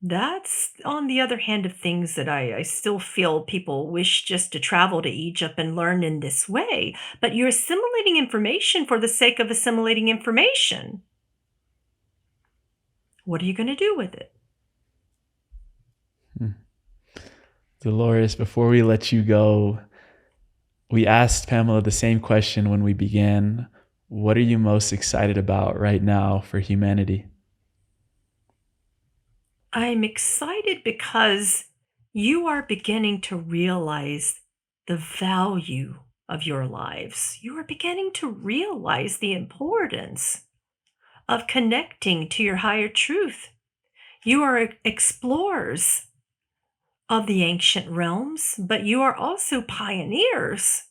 That's on the other hand of things that I still feel people wish just to travel to Egypt and learn in this way, but you're assimilating information for the sake of assimilating information. What are you going to do with it? Dolores, before we let you go, we asked Pamela the same question when we began. What are you most excited about right now for humanity? I'm excited because you are beginning to realize the value of your lives. You are beginning to realize the importance of connecting to your higher truth. You are explorers of the ancient realms, but you are also pioneers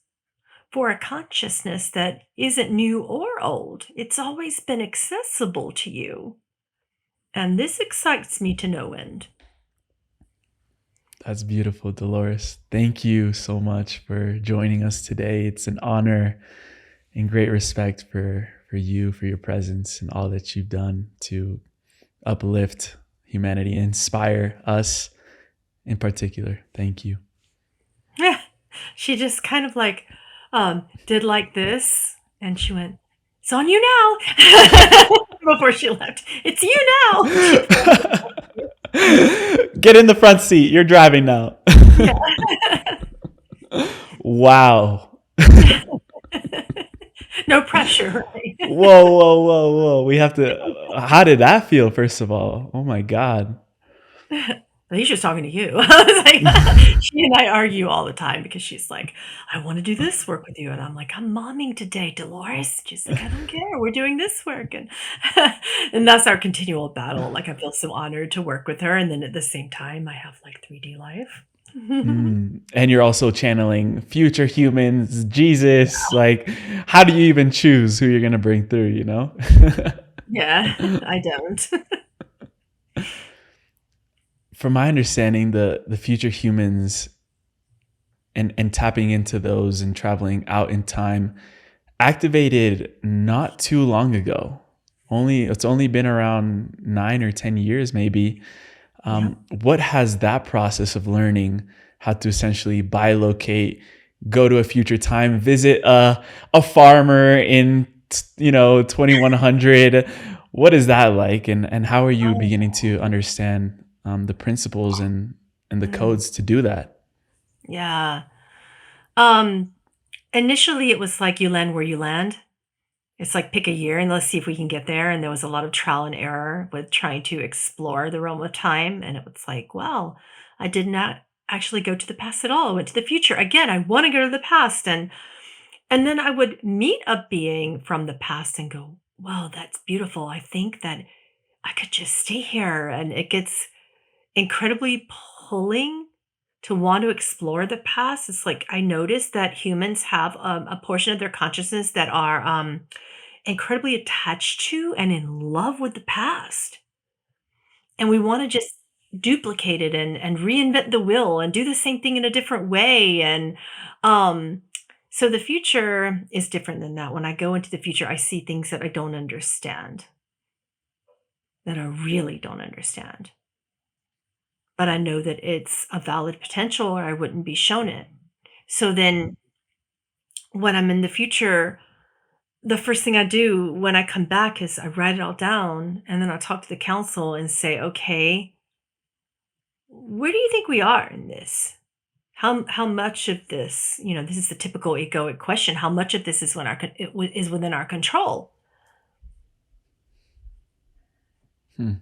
for a consciousness that isn't new or old. It's always been accessible to you. And this excites me to no end. That's beautiful, Dolores. Thank you so much for joining us today. It's an honor and great respect for you, for your presence and all that you've done to uplift humanity, inspire us in particular. Thank you. She just kind of like did like this, and she went, "It's on you now." Before she left, "It's you now." Get in the front seat. You're driving now. Yeah. Wow. No pressure, right? Whoa. We have to. How did that feel, first of all? Oh my God. At least she's talking to you. I was like, she and I argue all the time because she's like, "I want to do this work with you." And I'm like, "I'm momming today, Dolores." She's like, "I don't care. We're doing this work." And, and that's our continual battle. Like, I feel so honored to work with her. And then at the same time, I have like 3D life. And you're also channeling future humans, Jesus. Like, how do you even choose who you're going to bring through, you know? Yeah, I don't. From my understanding, the future humans and tapping into those and traveling out in time activated not too long ago. It's only been around 9 or 10 years, maybe. Yep. What has that process of learning how to essentially bilocate, go to a future time, visit a farmer in 2100? What is that like, and how are you Oh, beginning to understand the principles and the mm, codes to do that? yeah. Um, Initially, it was like you land where you land. It's like pick a year and let's see if we can get there. And there was a lot of trial and error with trying to explore the realm of time. And it was like, wow, I did not actually go to the past at all. I went to the future. Again, I want to go to the past. And then I would meet a being from the past and go, wow, that's beautiful. I think that I could just stay here. And it gets incredibly pulling to want to explore the past. It's like I noticed that humans have a portion of their consciousness that are incredibly attached to and in love with the past. And we want to just duplicate it and reinvent the wheel and do the same thing in a different way. And um, so the future is different than that. When I go into the future, I see things that I don't understand, that I really don't understand. But I know that it's a valid potential or I wouldn't be shown it. So then when I'm in the future, the first thing I do when I come back is I write it all down and then I talk to the council and say, okay, where do you think we are in this? How much of this, this is the typical egoic question. How much of this is is within our control? Hmm.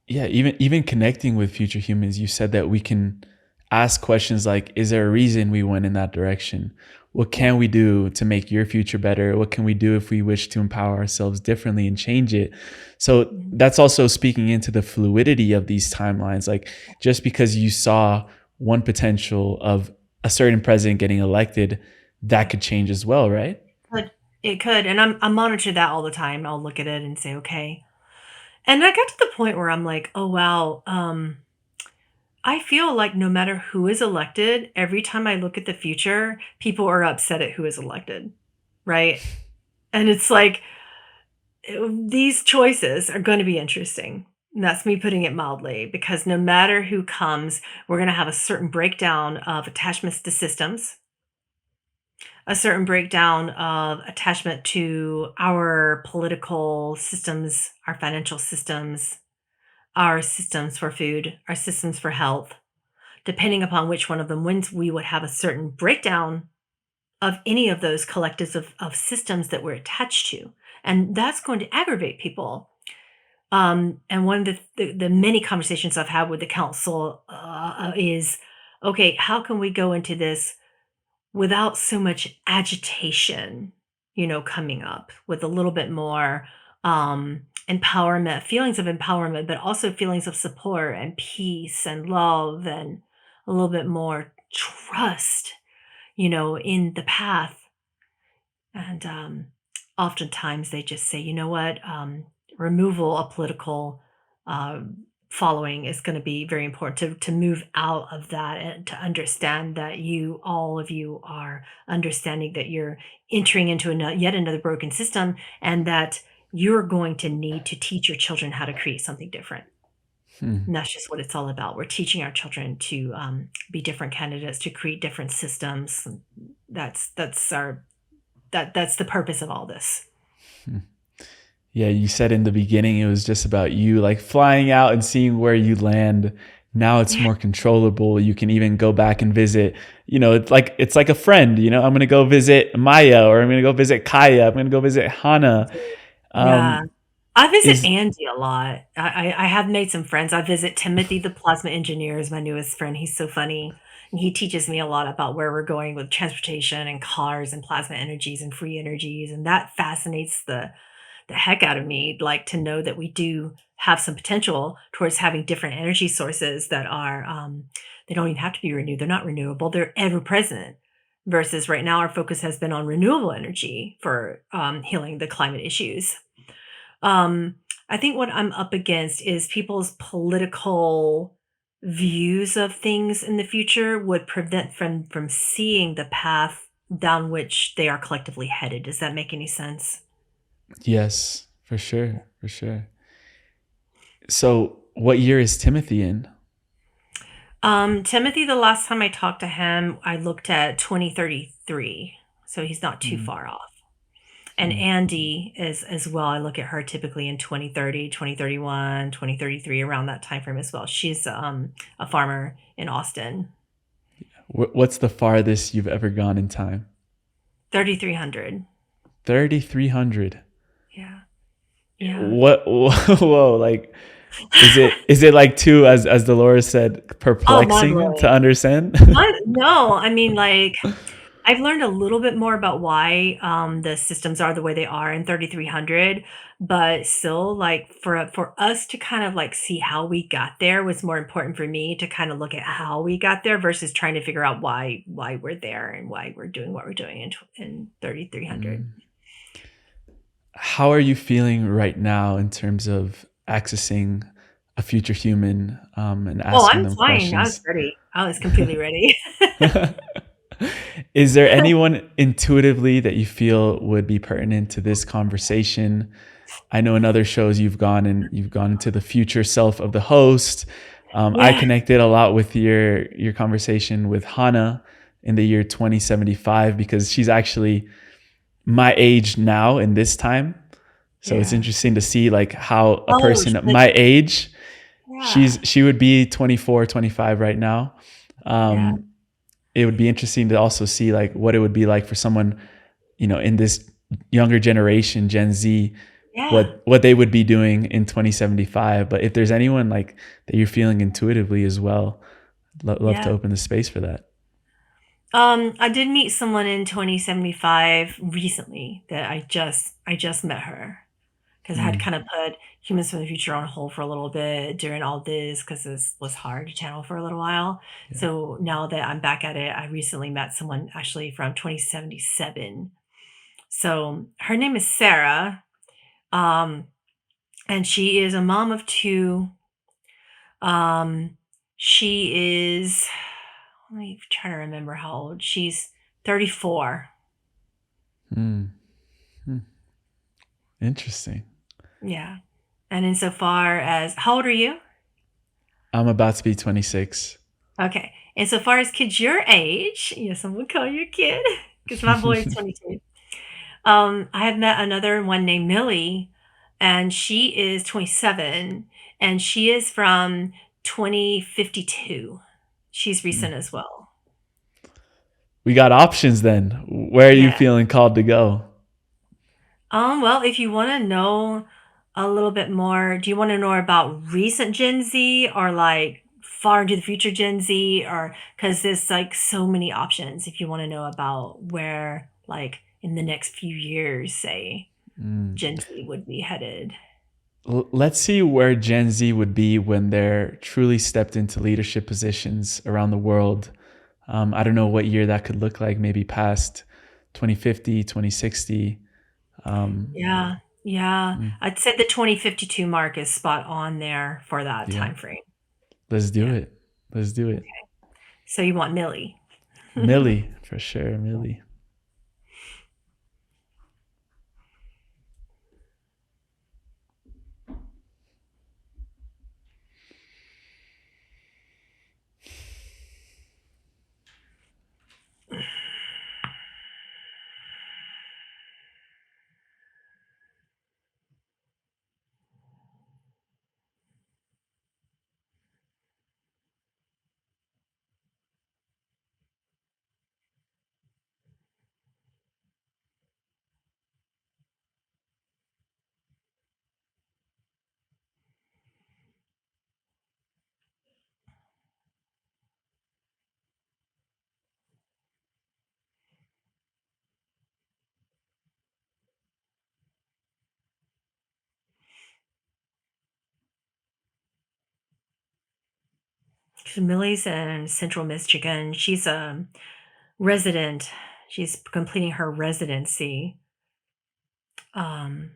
Yeah, even connecting with future humans, you said that we can ask questions like, is there a reason we went in that direction? What Yeah. can we do to make your future better? What can we do if we wish to empower ourselves differently and change it? So Mhm. that's also speaking into the fluidity of these timelines. Like, just because you saw one potential of a certain president getting elected, that Yeah. could change as well, right? Could it could, and I monitor that all the time. I'll look at it and say, okay. And I got to the point where I'm like, oh wow, I feel like no matter who is elected, every time I look at the future, people are upset at who is elected, right? And it's like these choices are going to be interesting. And that's me putting it mildly, because no matter who comes, we're going to have a certain breakdown of attachments to systems, a certain breakdown of attachment to our political systems, our financial systems, our systems for food, our systems for health. Depending upon which one of them wins, we would have a certain breakdown of any of those collectives of systems that we're attached to. And that's going to aggravate people. And one of the many conversations I've had with the council is, okay, how can we go into this without so much agitation, coming up with a little bit more empowerment, feelings of empowerment, but also feelings of support and peace and love and a little bit more trust, in the path. And oftentimes they just say, you know what, removal of political uh, following is going to be very important to move out of that and to understand that all of you are understanding that you're entering into yet another broken system and that you're going to need to teach your children how to create something different. Hmm. And that's just what it's all about. We're teaching our children to be different candidates, to create different systems. That's the purpose of all this. Yeah, you said in the beginning it was just about you like flying out and seeing where you land. Now it's Yeah. more controllable. You can even go back and visit, it's like a friend, I'm going to go visit Maya, or I'm going to go visit Kaya, I'm going to go visit Hana. Yeah. Um I visit is Andy a lot. I have made some friends. I visit Timothy, the plasma engineer, is my newest friend. He's so funny. And he teaches me a lot about where we're going with transportation and cars and plasma energies and free energies. And that fascinates the heck out of me, like to know that we do have some potential towards having different energy sources that are, they don't even have to be renewed. They're not renewable. They're ever present. Versus right now, our focus has been on renewable energy for healing the climate issues. Um, I think what I'm up against is people's political views of things in the future would prevent from seeing the path down which they are collectively headed. Does that make any sense? Yes, for sure, for sure. So, what year is Timothy in? Timothy, the last time I talked to him, I looked at 2033, so he's not too Mm, far off. And mm. Andy is as well. I look at her typically in 2030, 2031, 2033, around that time frame as well. She's a farmer in Austin. What's the farthest you've ever gone in time? 3300. 3,300. Yeah. Yeah. What? Whoa! Like, is it like too, as Dolores said, Oh, mind perplexing to blowing. understand? No, I mean, like, I've learned a little bit more about why the systems are the way they are in 3300, but still, like, for us to kind of like see how we got there was more important for me to kind of look at how we got there versus trying to figure out why we're there and why we're doing what we're doing in 3300. Mm. How are you feeling right now in terms of accessing a future human, and Oh, asking I'm them fine. I was questions? ready. I was completely ready. Is there anyone intuitively that you feel would be pertinent to this conversation? I know in other shows you've gone into the future self of the host. I Yeah. connected a lot with your conversation with Hannah in the year 2075 because she's actually my age now in this time. So it's Yeah. interesting to see like how a Oh, person at like, my age, yeah. she would be 24, 25 right now. Yeah. Um, it would be interesting to also see like what it would be like for someone, in this younger generation, Gen Z, Yeah. what they would be doing in 2075. But if there's anyone like that you're feeling intuitively as well, love to Yeah. open the space for that. I did meet someone in 2075 recently that I just met her because I had Mm, kind of put Humans from the Future on hold for a little bit during all this because this was hard to channel for a little while. yeah. So now that I'm back at it, I recently met someone actually from 2077. So her name is Sarah, um, and she is a mom of two. Um, she is, let me try to remember how old. She's 34. Mm, mm. Interesting. Yeah. And insofar as, how old are you? I'm about to be 26. Okay. Insofar as kids your age, yes, I'm gonna call you a kid because my boy is 22. I have met another one named Millie, and she is 27, and she is from 2052. She's Mm. recent as well. We got options then. Where are you Yeah. feeling called to go? Well, if you want to know a little bit more, do you want to know about recent Gen Z or like far into the future Gen Z, or because there's like so many options if you want to know about where like in the next few years, say, Mm. Gen Z would be headed. Let's see where Gen Z would be when they're truly stepped into leadership positions around the world. I don't know what year that could look like, maybe past 2050, 2060. Um, Yeah. Yeah. mm, I'd say the 2052 mark is spot on there for that yeah, time frame. let's do Yeah. it. Let's do it. So you want Millie. Millie, for sure, Millie. Millie's in Central Michigan. She's a resident. She's completing her residency. Um,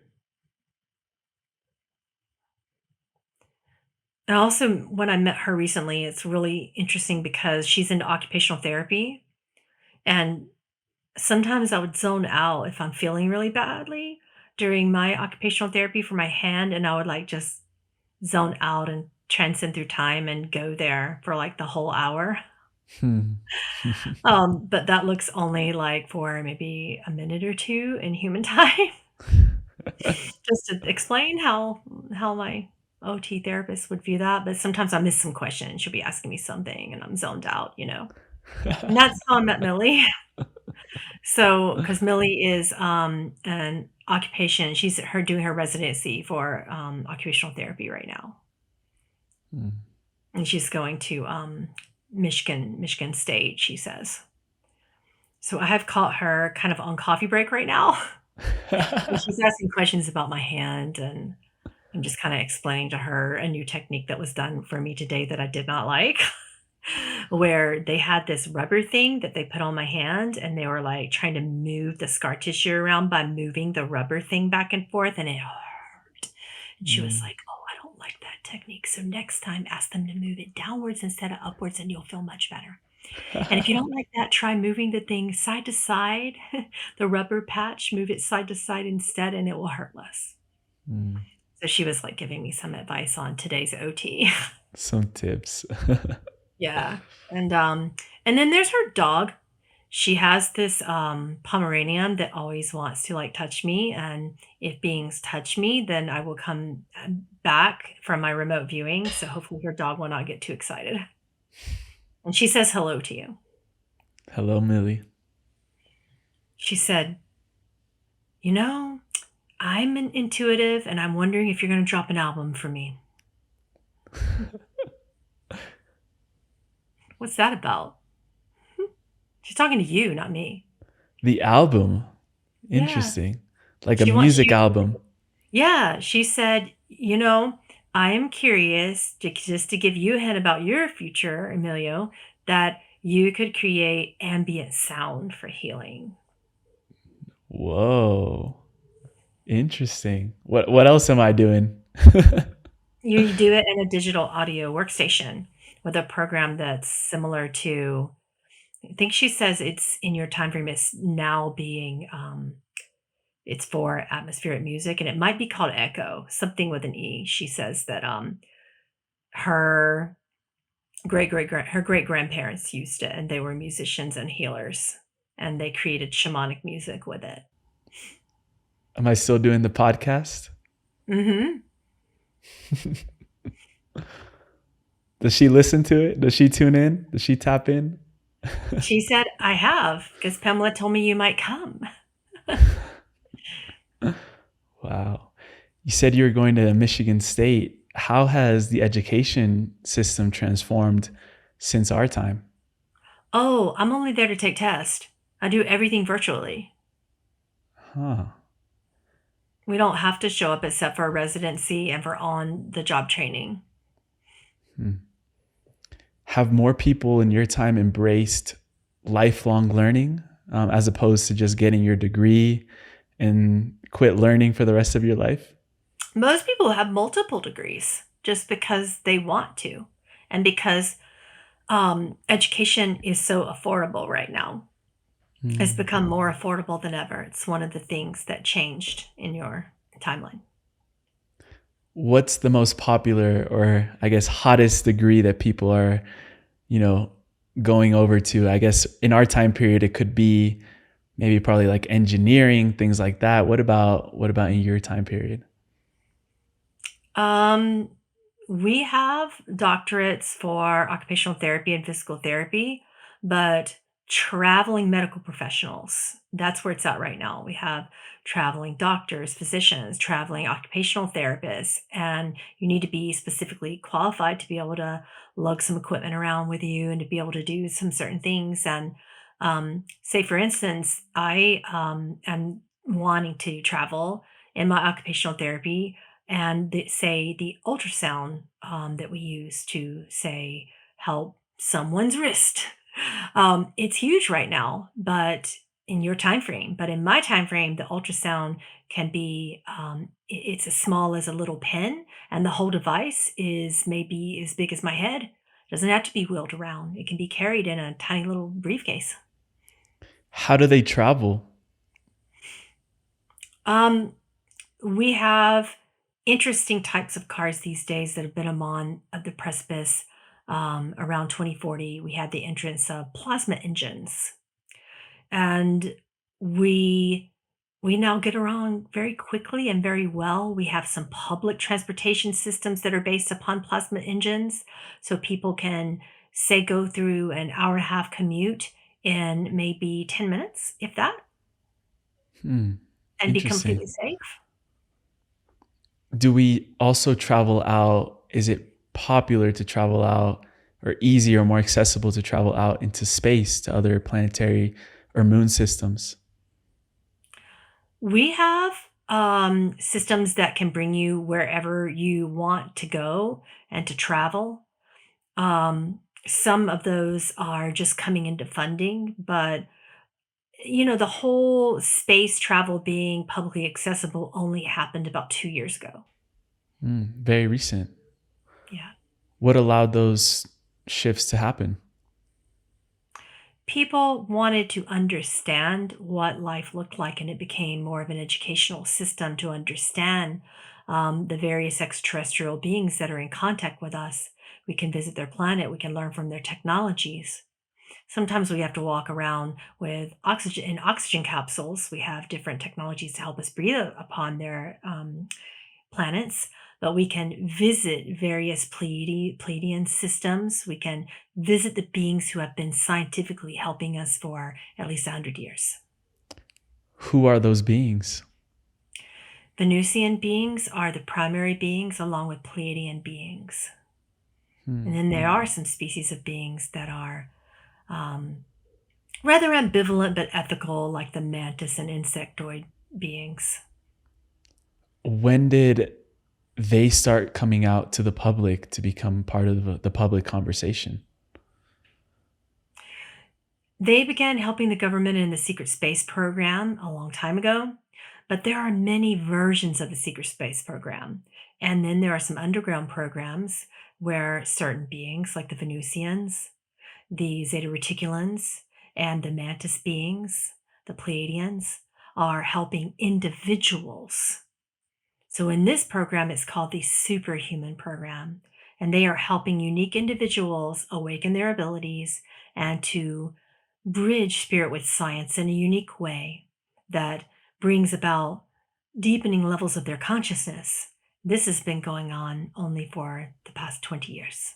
and also, when I met her recently, it's really interesting because she's into occupational therapy. And sometimes I would zone out if I'm feeling really badly during my occupational therapy for my hand, and I would like just zone out and transcend through time and go there for like the whole hour. Hmm. But that looks only like for maybe a minute or two in human time. Just to explain how my OT therapist would view that, but sometimes I miss some questions. She'll be asking me something and I'm zoned out, you know? And that's how I met Millie. So, because Millie is, an occupation she's her doing her residency for, occupational therapy right now, Hmm. and she's going to, Michigan State, she says. So I have caught her kind of on coffee break right now, and she's asking questions about my hand, and I'm just kinda explaining to her a new technique that was done for me today that I did not like, where they had this rubber thing that they put on my hand, and they were, like, trying to move the scar tissue around by moving the rubber thing back and forth, and it hurt. And she was Mm. like, "Oh, I don't like that technique, so next time, ask them to move it downwards instead of upwards, and you'll feel much better. And if you don't like that, try moving the thing side to side, the rubber patch, move it side to side instead, and it will hurt less." Mm. So she was, like, giving me some advice on today's OT. Some tips. Yeah, and then there's her dog. She has this, Pomeranian that always wants to, like, touch me, and if beings touch me, then I will come, back from my remote viewing, so hopefully her dog will not get too excited. And she says hello to you. Hello, Millie. She said, "You know, I'm an intuitive, and I'm wondering if you're gonna drop an album for me." What's that about? She's talking to you, not me. The album. Yeah. Interesting. Like a She wants music you album. Yeah, she said, "You know, I am curious just to give you a hint about your future, Emilio, that you could create ambient sound for healing." Whoa. Interesting. What else am I doing? You do it in a digital audio workstation with a program that's similar to I think she says it's in your time frame is now being, it's for atmospheric music, and it might be called Echo, something with an E. She says that, her her great grandparents used it, and they were musicians and healers, and they created shamanic music with it. Am I still doing the podcast? Hmm. Does she listen to it? Does she tune in? Does she tap in? She said, "I have, because Pamela told me you might come." Wow. You said you were going to Michigan State. How has the education system transformed since our time? Oh, I'm only there to take tests. I do everything virtually. Huh. We don't have to show up except for residency and for on the job training. Hmm. Have more people in your time embraced lifelong learning as opposed to just getting your degree and quit learning for the rest of your life? Most people have multiple degrees just because they want to, and because education is so affordable right now. It's Hmm. become more affordable than ever. It's one of the things that changed in your timeline. What's the most popular or I guess hottest degree that people are, you know, going over to? I guess in our time period it could be maybe probably like engineering, things like that. What about in your time period? Um, we have doctorates for occupational therapy and physical therapy, but traveling medical professionals, that's where it's at right now. We have traveling doctors, physicians, traveling occupational therapists, and you need to be specifically qualified to be able to lug some equipment around with you and to be able to do some certain things. And say, for instance, I am wanting to travel in my occupational therapy and say the ultrasound that we use to say help someone's wrist. It's huge right now, but in your time frame. But in my time frame, the ultrasound can be it's as small as a little pen, and the whole device is maybe as big as my head. It doesn't have to be wheeled around. It can be carried in a tiny little briefcase. How do they travel? Um, we have interesting types of cars these days that have been on the precipice. Around 2040, we had the entrance of plasma engines, and we we now get around very quickly and very well. We have some public transportation systems that are based upon plasma engines, so people can say go through an hour and a half commute in maybe 10 minutes, if that, Hmm. and be Interesting. completely safe. Do we also travel out? Is it popular to travel out or easier or more accessible to travel out into space to other planetary or moon systems? We have systems that can bring you wherever you want to go and to travel. Some of those are just coming into funding, but the whole space travel being publicly accessible only happened about 2 years ago. Very recent. Yeah. What allowed those shifts to happen? People wanted to understand what life looked like, and it became more of an educational system to understand the various extraterrestrial beings that are in contact with us. We can visit their planet, we can learn from their technologies. Sometimes we have to walk around with oxygen in oxygen capsules. We have different technologies to help us breathe upon their planets, but we can visit various Pleiadian systems. We can visit the beings who have been scientifically helping us for at least 100 years. Who are those beings? Venusian beings are the primary beings, along with Pleiadian beings. And then there are some species of beings that are rather ambivalent but ethical, like the mantis and insectoid beings. When did they start coming out to the public to become part of the public conversation? They began helping the government in the secret space program a long time ago, but there are many versions of the secret space program. And then there are some underground programs where certain beings, like the Venusians, the Zeta Reticulans, and the Mantis beings, the Pleiadians, are helping individuals. So in this program, it's called the Superhuman Program, and they are helping unique individuals awaken their abilities and to bridge spirit with science in a unique way that brings about deepening levels of their consciousness. This has been going on only for the past 20 years.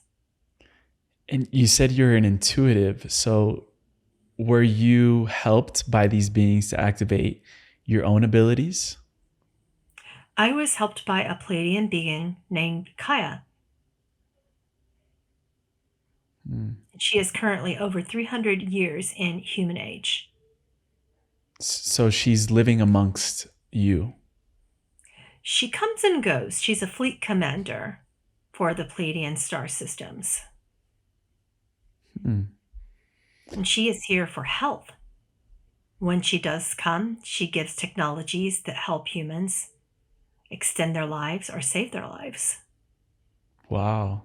And you said you're an intuitive. So were you helped by these beings to activate your own abilities? I was helped by a Pleiadian being named Kaya. She is currently over 300 years in human age. So she's living amongst you. She comes and goes. She's a fleet commander for the Pleiadian star systems. And she is here for health. When she does come, she gives technologies that help humans extend their lives or save their lives. Wow.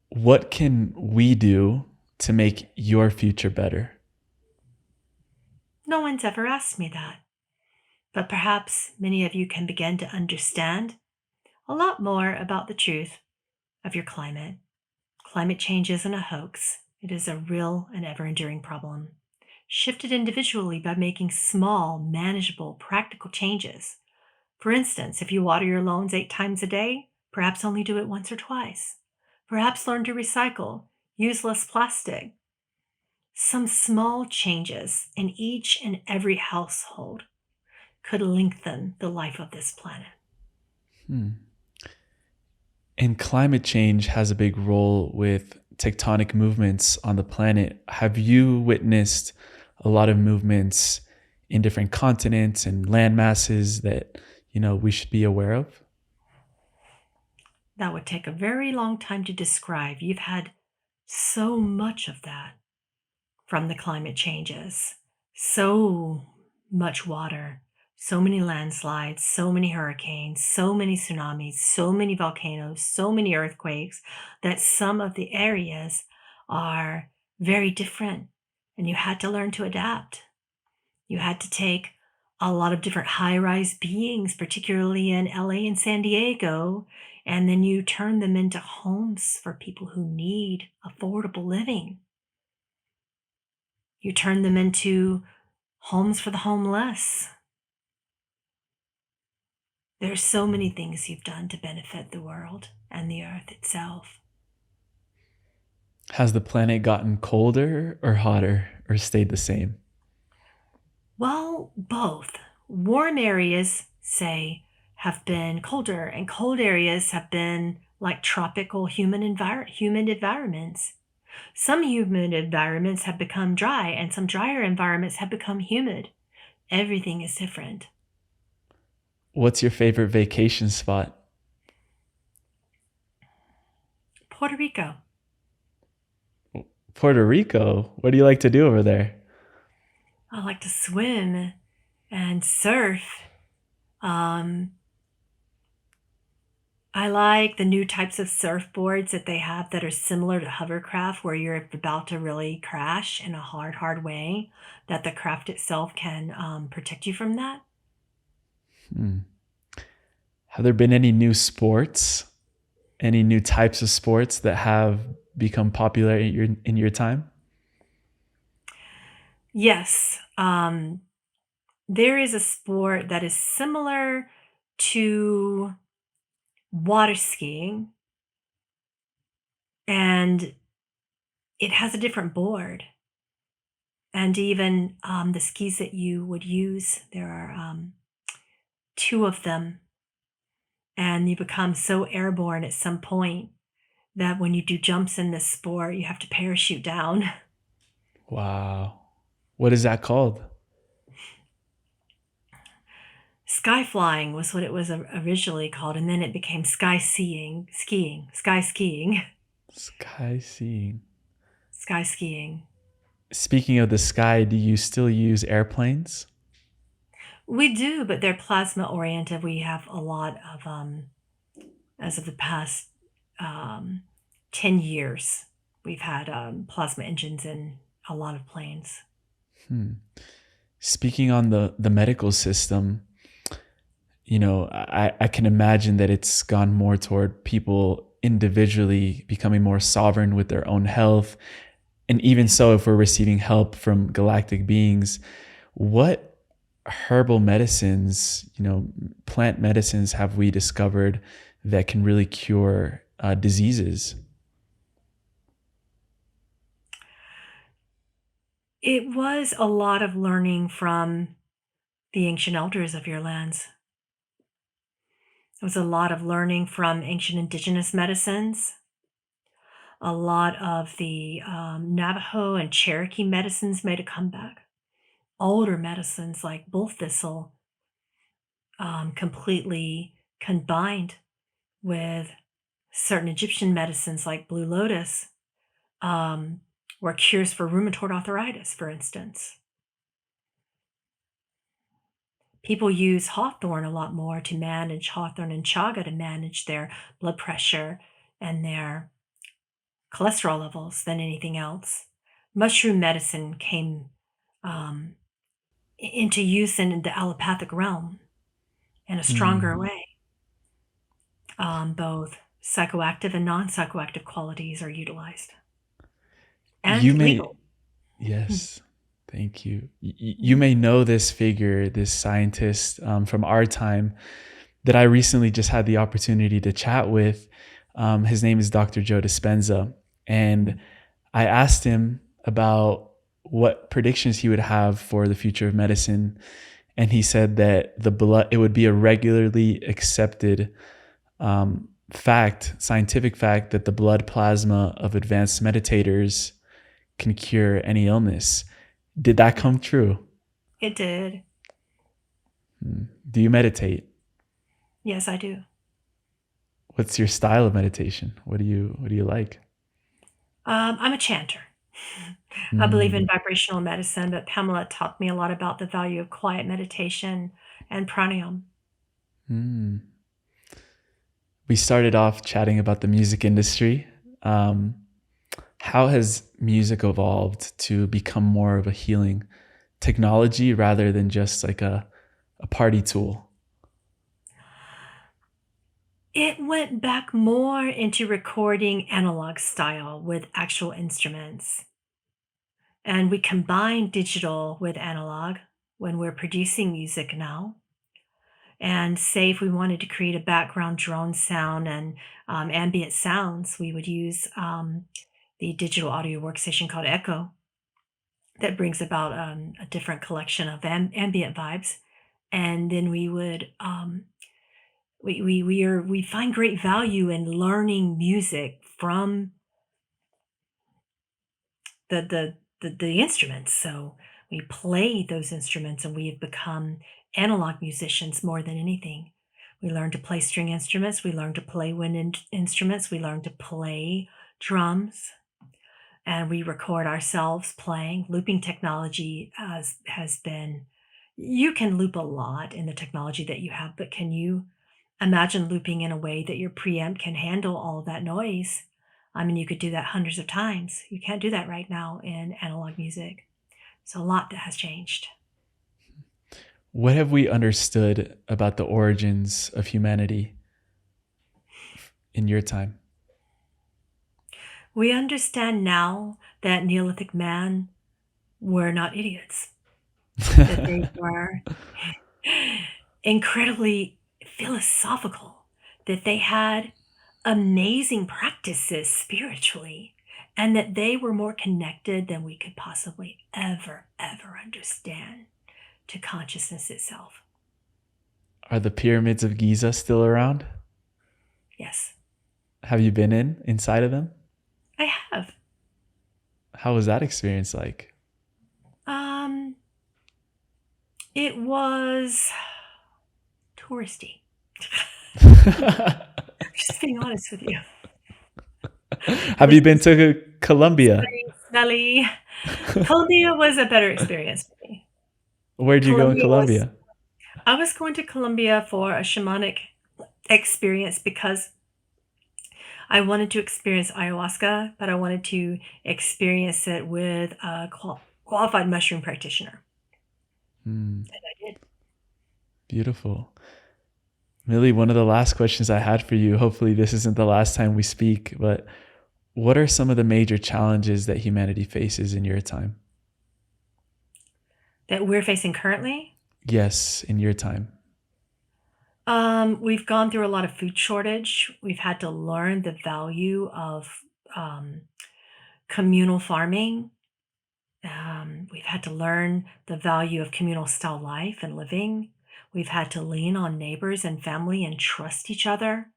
What can we do to make your future better? No one's ever asked me that. But perhaps many of you can begin to understand a lot more about the truth of your climate. Climate change isn't a hoax. It is a real and ever-enduring problem. Shift it individually by making small, manageable, practical changes. For instance, if you water your lawns 8 times a day, perhaps only do it once or twice. Perhaps learn to recycle, use less plastic. Some small changes in each and every household could lengthen the life of this planet. And climate change has a big role with tectonic movements on the planet. Have you witnessed a lot of movements in different continents and land masses that, we should be aware of? that would take a very long time to describe. You've had so much of that from the climate changes, so much water, so many landslides, so many hurricanes, so many tsunamis, so many volcanoes, so many earthquakes, that some of the areas are very different. And you had to learn to adapt. You had to take a lot of different high rise beings, particularly in LA and San Diego, and then you turn them into homes for people who need affordable living. You turn them into homes for the homeless. There's so many things you've done to benefit the world and the earth itself. Has the planet gotten colder or hotter or stayed the same? Well, both. Warm areas, say, have been colder, and cold areas have been like tropical humid environments. Some humid environments have become dry, and some drier environments have become humid. Everything is different. What's your favorite vacation spot? Puerto Rico. Puerto Rico? What do you like to do over there? I like to swim and surf. Um, I like the new types of surfboards that they have that are similar to hovercraft, where you're about to really crash in a hard, hard way, that the craft itself can protect you from that. Hmm. Have there been any new sports, any new types of sports that have become popular in your time? Yes, there is a sport that is similar to water skiing, and it has a different board. And even the skis that you would use, there are two of them, and you become so airborne at some point that when you do jumps in this sport, you have to parachute down. Wow. What is that called? Sky flying was what it was originally called, and then it became sky skiing, Sky seeing. sky skiing. Speaking of the sky, do you still use airplanes? We do, but they're plasma oriented. We have a lot of, as of the past um, 10 years, we've had plasma engines in a lot of planes. Hmm. Speaking on the medical system, I can imagine that it's gone more toward people individually becoming more sovereign with their own health. And even so, if we're receiving help from galactic beings, what herbal medicines, plant medicines have we discovered that can really cure diseases? It was a lot of learning from the ancient elders of your lands. It was a lot of learning from ancient indigenous medicines. A lot of the Navajo and Cherokee medicines made a comeback. Older medicines like bull thistle completely combined with certain Egyptian medicines like blue lotus, um, were cures for rheumatoid arthritis, for instance. People use hawthorn a lot more to manage hawthorn and chaga to manage their blood pressure and their cholesterol levels than anything else. Mushroom medicine came um, into use in the allopathic realm in a stronger Hmm. way. Both psychoactive and non psychoactive qualities are utilized You and may, legal. yes, thank you. You may know this figure, this scientist from our time that I recently just had the opportunity to chat with. His name is Dr. Joe Dispenza. And I asked him about what predictions he would have for the future of medicine. And he said that it would be a regularly accepted scientific fact, that the blood plasma of advanced meditators can cure any illness. Did that Yeah, come true? it did. Do you meditate? Yes, I do. What's your style of meditation? What do you like? I'm a chanter. I believe in Mm, vibrational medicine, but Pamela taught me a lot about the value of quiet meditation and pranayama. mm. We started off chatting about the music industry. Um, how has music evolved to become more of a healing technology rather than just like a party tool? It went back more into recording analog style with actual instruments. And we combine digital with analog when we're producing music now. And say if we wanted to create a background drone sound and ambient sounds, we would use the digital audio workstation called Echo that brings about a different collection of ambient vibes. And then we would we find great value in learning music from the instruments. So we play those instruments and we have become analog musicians more than anything. We learn to play string instruments, we learn to play instruments, we learn to play drums, and we record ourselves playing. Looping technology has been, you can loop a lot in the technology that you have, but can you imagine looping in a way that your preamp can handle all of that noise? I mean, you could do that hundreds of times. You can't do that right now in analog music. So a lot that has changed. What have we understood about the origins of humanity in your time? We understand now that Neolithic man were not idiots, that they were incredibly philosophical, that they had amazing practices spiritually, and that they were more connected than we could possibly ever understand to consciousness itself. Are the pyramids of Giza still around? Yes, Have you been inside of them? I have. How was that experience like? Um, it was touristy. Just being honest with you. It Have was you been to Colombia? smelly. Colombia was a better experience for me. Where'd you go in Colombia was Colombia? I was going to Colombia for a shamanic experience because I wanted to experience ayahuasca, but I wanted to experience it with a qualified mushroom practitioner. Hmm, And I did. beautiful. Millie, one of the last questions I had for you, hopefully this isn't the last time we speak, but what are some of the major challenges that humanity faces in your time? That we're facing currently. Yes, in your time. We've gone through a lot of food shortage. We've had to learn the value of um, communal farming. We've had to learn the value of communal style life and living. We've had to lean on neighbors and family and trust each other.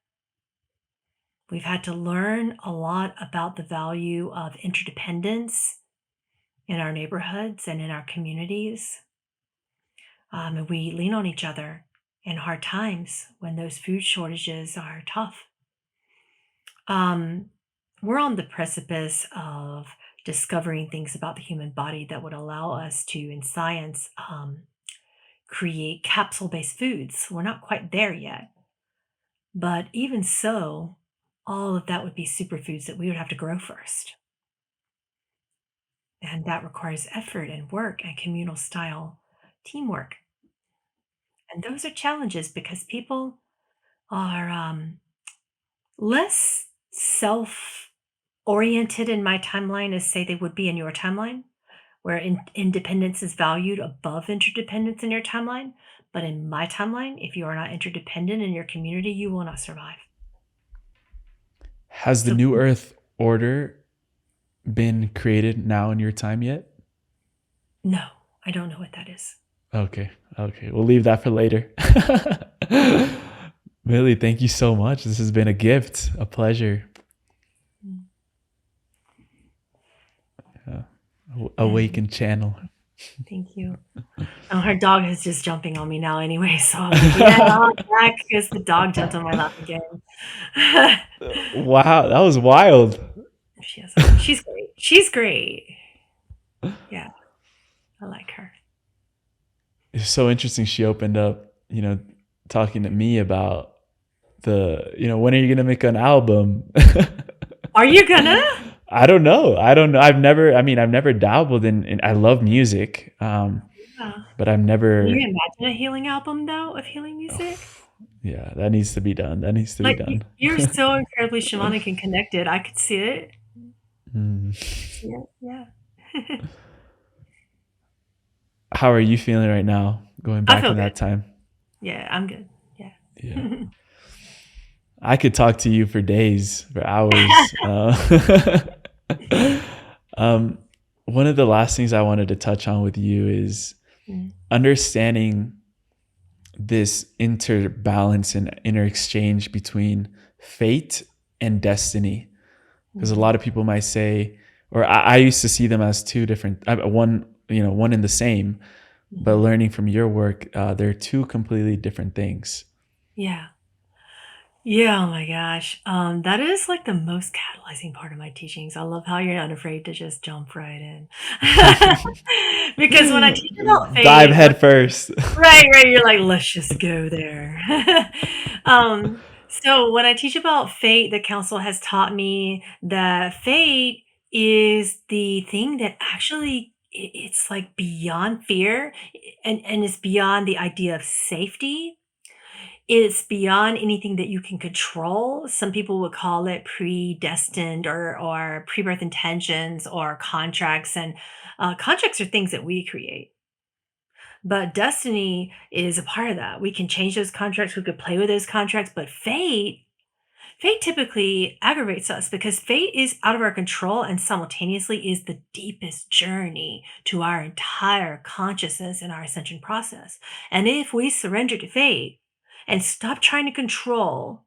We've had to learn a lot about the value of interdependence in our neighborhoods and in our communities. And we lean on each other in hard times when those food shortages are tough. Um, we're on the precipice of discovering things about the human body that would allow us to, in science, create capsule based foods. We're not quite there yet. But even so, all of that would be superfoods that we would have to grow first. And that requires effort and work and communal style teamwork. And those are challenges because people are less self oriented in my timeline as, say, they would be in your timeline, where independence is valued above interdependence in your timeline. But in my timeline, if you are not interdependent in your community, you will not survive. Has the So, New Earth Order been created now in your time yet? no, I don't know what that is. Okay, okay. We'll leave that for later. Millie, thank you so much. This has been a gift, a pleasure. Mm. Yeah. And Awakened channel. thank you. Oh, her dog is just jumping on me now anyway, so I'm like, yeah, I'll back because the dog jumped on my lap again. Wow, that was wild. She has a heart. She's great. She's great. Yeah, I like her. It's so interesting. She opened up, talking to me about when are you gonna make an album? Are you gonna? I don't know. I don't know. I've never dabbled in I love music, Yeah. but I've Can you never. imagine a healing album though of healing music? Yeah, that needs to be done. That needs to be Like done. you're so incredibly shamanic and connected. I could see it. Mm. I could see it. Yeah. How are you feeling right now? Going I back feel in good. that time. Yeah, I'm good. Yeah. Yeah. I could talk to you for days, for hours. Um, one of the last things I wanted to touch on with you is Mm. understanding this interbalance and inner exchange between fate and destiny. Because a Mhm. lot of people might say, or I used to see them as two different, one in the same, but Mhm. learning from your work, they're two completely different things. Yeah. Yeah, oh my gosh. That is like the most catalyzing part of my teachings. I love how you're not afraid to just jump right in. Because when I teach about Dive fate, head first. right, you're like, let's just go there. So when I teach about fate, the council has taught me that fate is the thing that actually it's like beyond fear and it's beyond the idea of safety. It's beyond anything that you can control. Some people would call it predestined or pre-birth intentions or contracts. And contracts are things that we create. But destiny is a part of that. We can change those contracts. We could play with those contracts. But fate typically aggravates us because fate is out of our control and simultaneously is the deepest journey to our entire consciousness and our ascension process. And if we surrender to fate and stop trying to control,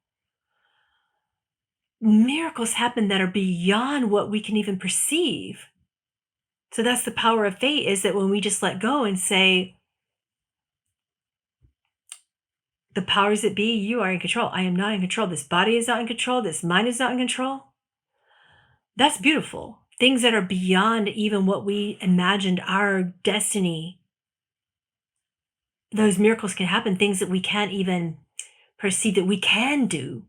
miracles happen that are beyond what we can even perceive. So that's the power of fate, is that when we just let go and say, the powers that be, you are in control. I am not in control. This body is not in control. This mind is not in control. That's beautiful. Things that are beyond even what we imagined our destiny. Those miracles can happen, things that we can't even perceive that we can do,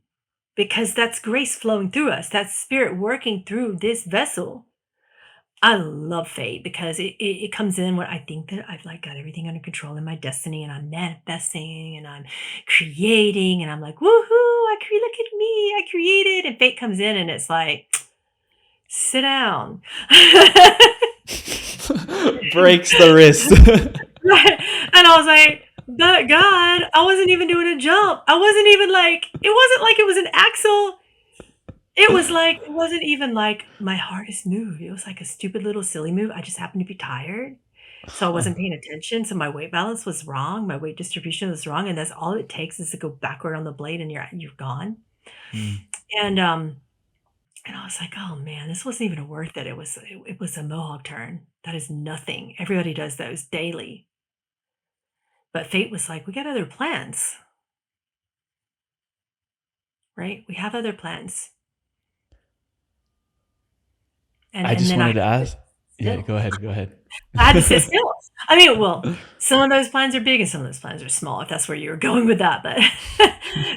because that's grace flowing through us. That's spirit working through this vessel. I love fate because it comes in when I think that I've like got everything under control in my destiny and I'm manifesting and I'm creating and I'm like, woohoo, look at me, I created. And fate comes in and it's like, sit down. Breaks the wrist. Right. And I was like, but God, I wasn't even doing a jump. I wasn't even like, it wasn't like it was an axle. It was like, it wasn't even like my hardest move. It was like a stupid little silly move. I just happened to be tired. So I wasn't paying attention. So my weight balance was wrong. My weight distribution was wrong. And that's all it takes is to go backward on the blade and you're gone. Mm. And I was like, oh man, this wasn't even worth it. It was a mohawk turn. That is nothing. Everybody does those daily. But fate was like, we got other plans, right? We have other plans. I And just then I wanted had to to sit ask. Yeah, still. go ahead. Go ahead. I had to sit still. I mean, well, some of those plans are big and some of those plans are small, if that's where you were going with that. But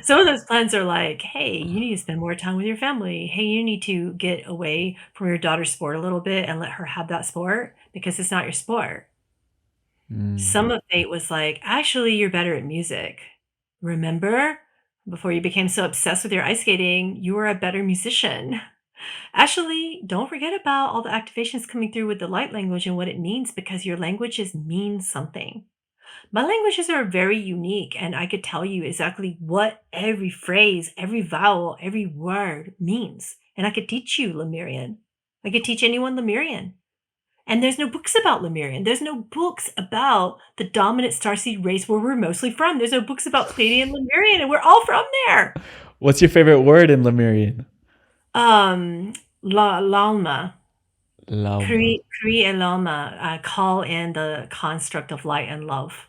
some of those plans are like, hey, you need to spend more time with your family. Hey, you need to get away from your daughter's sport a little bit and let her have that sport because it's not your sport. Mm. Some of fate was like, actually, you're better at music. Remember, before you became so obsessed with your ice skating, you were a better musician. Actually, don't forget about all the activations coming through with the light language and what it means because your languages mean something. My languages are very unique, and I could tell you exactly what every phrase, every vowel, every word means. And I could teach you Lemurian. I could teach anyone Lemurian. And there's no books about Lemurian. There's no books about the dominant starseed race where we're mostly from. There's no books about Pleiadian Lemurian, and we're all from there. What's your favorite word in Lemurian? Lalma. Lauma. Kri Elama, call in the construct of light and love.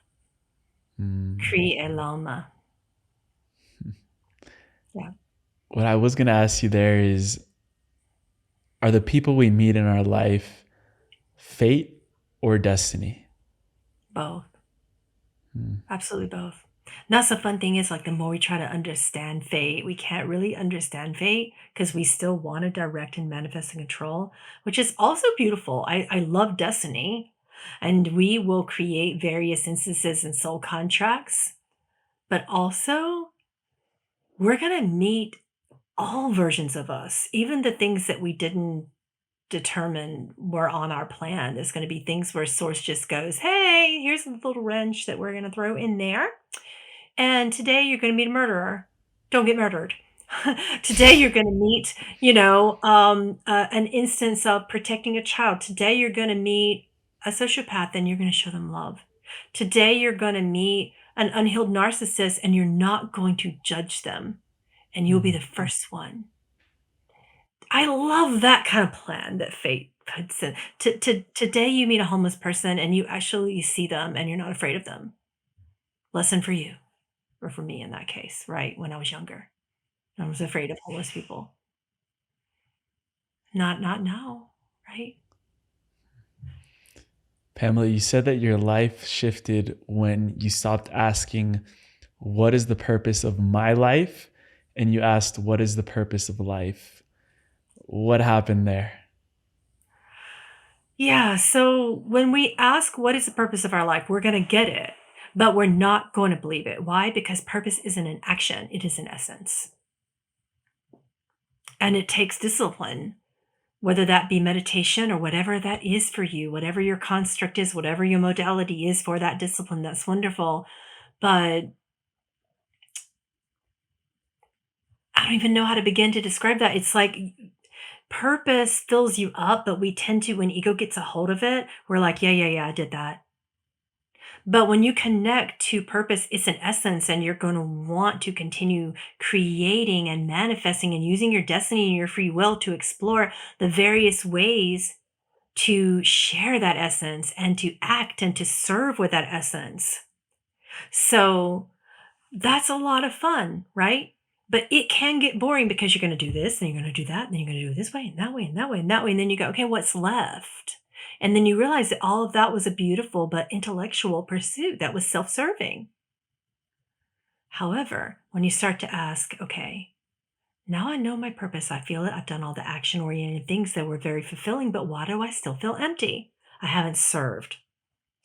Mm. Kri Elama. Yeah. what I was going to ask you there is, are the people we meet in our life fate or destiny? Both. Hmm. Absolutely both. And that's the fun thing is like the more we try to understand fate, we can't really understand fate because we still want to direct and manifest and control, which is also beautiful. I love destiny. And we will create various instances and soul contracts, but also we're going to meet all versions of us, even the things that we didn't determine were on our plan. There's going to be things where source just goes, hey, here's a little wrench that we're going to throw in there. And today you're going to meet a murderer. Don't get murdered. Today you're going to meet, an instance of protecting a child. Today you're going to meet a sociopath and you're going to show them love. Today you're going to meet an unhealed narcissist and you're not going to judge them. And you'll be the first one. I love that kind of plan that fate puts in. Today you meet a homeless person and you actually see them and you're not afraid of them. Lesson for you, or for me in that case, right? When I was younger, I was afraid of homeless people. Not now, right? Pamela, you said that your life shifted when you stopped asking, what is the purpose of my life? And you asked, what is the purpose of life? What happened there? Yeah, so when we ask what is the purpose of our life, we're going to get it, but we're not going to believe it. Why? Because purpose isn't an action, it is an essence. And it takes discipline, whether that be meditation or whatever that is for you, whatever your construct is, whatever your modality is for that discipline, that's wonderful. But I don't even know how to begin to describe that. It's like purpose fills you up, but we tend to, when ego gets a hold of it, we're like, yeah, I did that. But when you connect to purpose, it's an essence, and you're going to want to continue creating and manifesting and using your destiny and your free will to explore the various ways to share that essence and to act and to serve with that essence. So that's a lot of fun, right? But it can get boring because you're going to do this and you're going to do that and then you're going to do it this way and that way and that way and that way. And then you go, okay, what's left? And then you realize that all of that was a beautiful but intellectual pursuit that was self-serving. However, when you start to ask, okay, now I know my purpose. I feel it. I've done all the action-oriented things that were very fulfilling, but why do I still feel empty? I haven't served.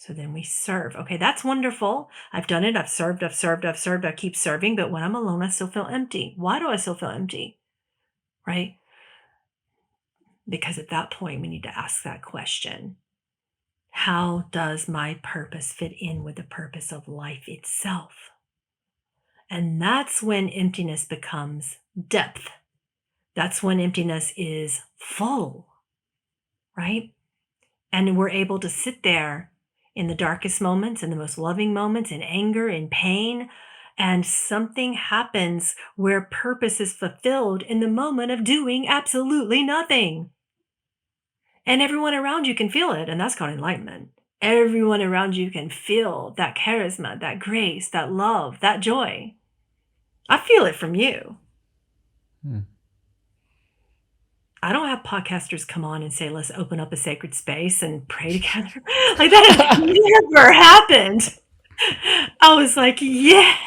So then we serve. Okay, that's wonderful. I've done it. I've served. I keep serving, but when I'm alone, I still feel empty. Why do I still feel empty? Right? Because at that point, we need to ask that question. How does my purpose fit in with the purpose of life itself? And that's when emptiness becomes depth. That's when emptiness is full, right? And we're able to sit there in the darkest moments, in the most loving moments, in anger, in pain, and something happens where purpose is fulfilled in the moment of doing absolutely nothing. And everyone around you can feel it, and that's called enlightenment. Everyone around you can feel that charisma, that grace, that love, that joy. I feel it from you. I don't have podcasters come on and say, let's open up a sacred space and pray together. Like that has never happened. I was like, yes.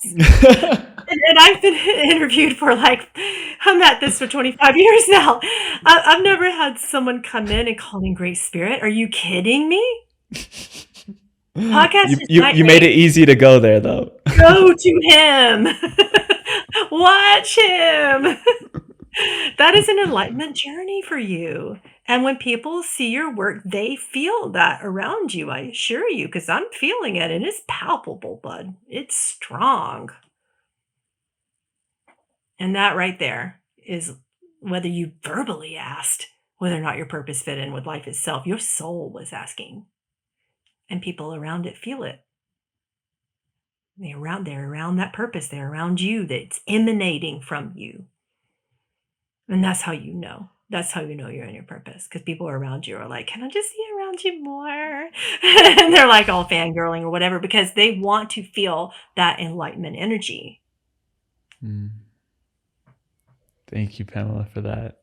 And I've been interviewed for I'm at this for 25 years now. I've never had someone come in and call in Great Spirit. Are you kidding me? Podcast is You made it easy to go there, though. Go to him. Watch him. That is an enlightenment journey for you. And when people see your work, they feel that around you, I assure you, because I'm feeling it and it's palpable, bud. It's strong. And that right there is whether you verbally asked whether or not your purpose fit in with life itself, your soul was asking. And people around it feel it. They're around that purpose. They're around you. That's emanating from you. And that's how you know. That's how you know you're in your purpose. Because people around you are like, can I just be around you more? And they're like all fangirling or whatever because they want to feel that enlightenment energy. Thank you, Pamela, for that.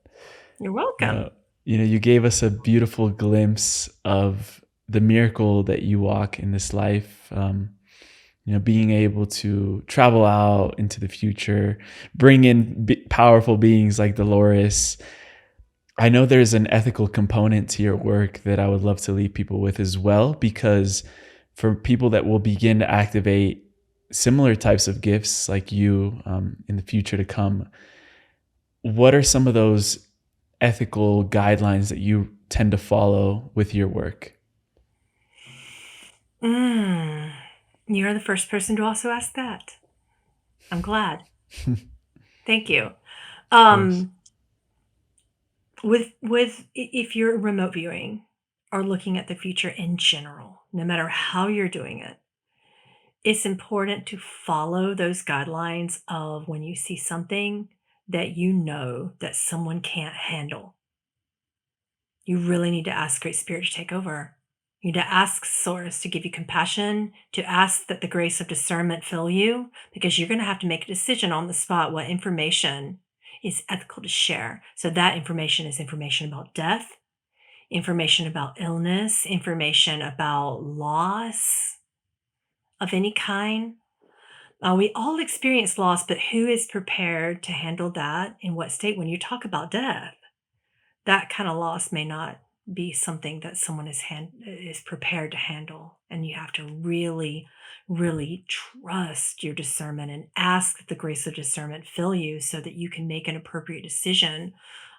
You're You welcome. know, you gave us a beautiful glimpse of the miracle that you walk in this life. Being able to travel out into the future, bring in powerful beings like Dolores. I know there's an ethical component to your work that I would love to leave people with as well, because for people that will begin to activate similar types of gifts like you in the future to come, what are some of those ethical guidelines that you tend to follow with your work? You're the first person to also ask that. I'm glad. Thank you. Of course. With if you're remote viewing or looking at the future in general, no matter how you're doing it, it's important to follow those guidelines of when you see something that you know that someone can't handle. You really need to ask Great Spirit to take over. You need to ask Source to give you compassion, to ask that the grace of discernment fill you, because you're going to have to make a decision on the spot what information is ethical to share. So that information is information about death, information about illness, information about loss of any kind. We all experience loss, but who is prepared to handle that in what state? When you talk about death, that kind of loss may not be something that someone is prepared to handle, and you have to really really trust your discernment and ask that the grace of discernment fill you so that you can make an appropriate decision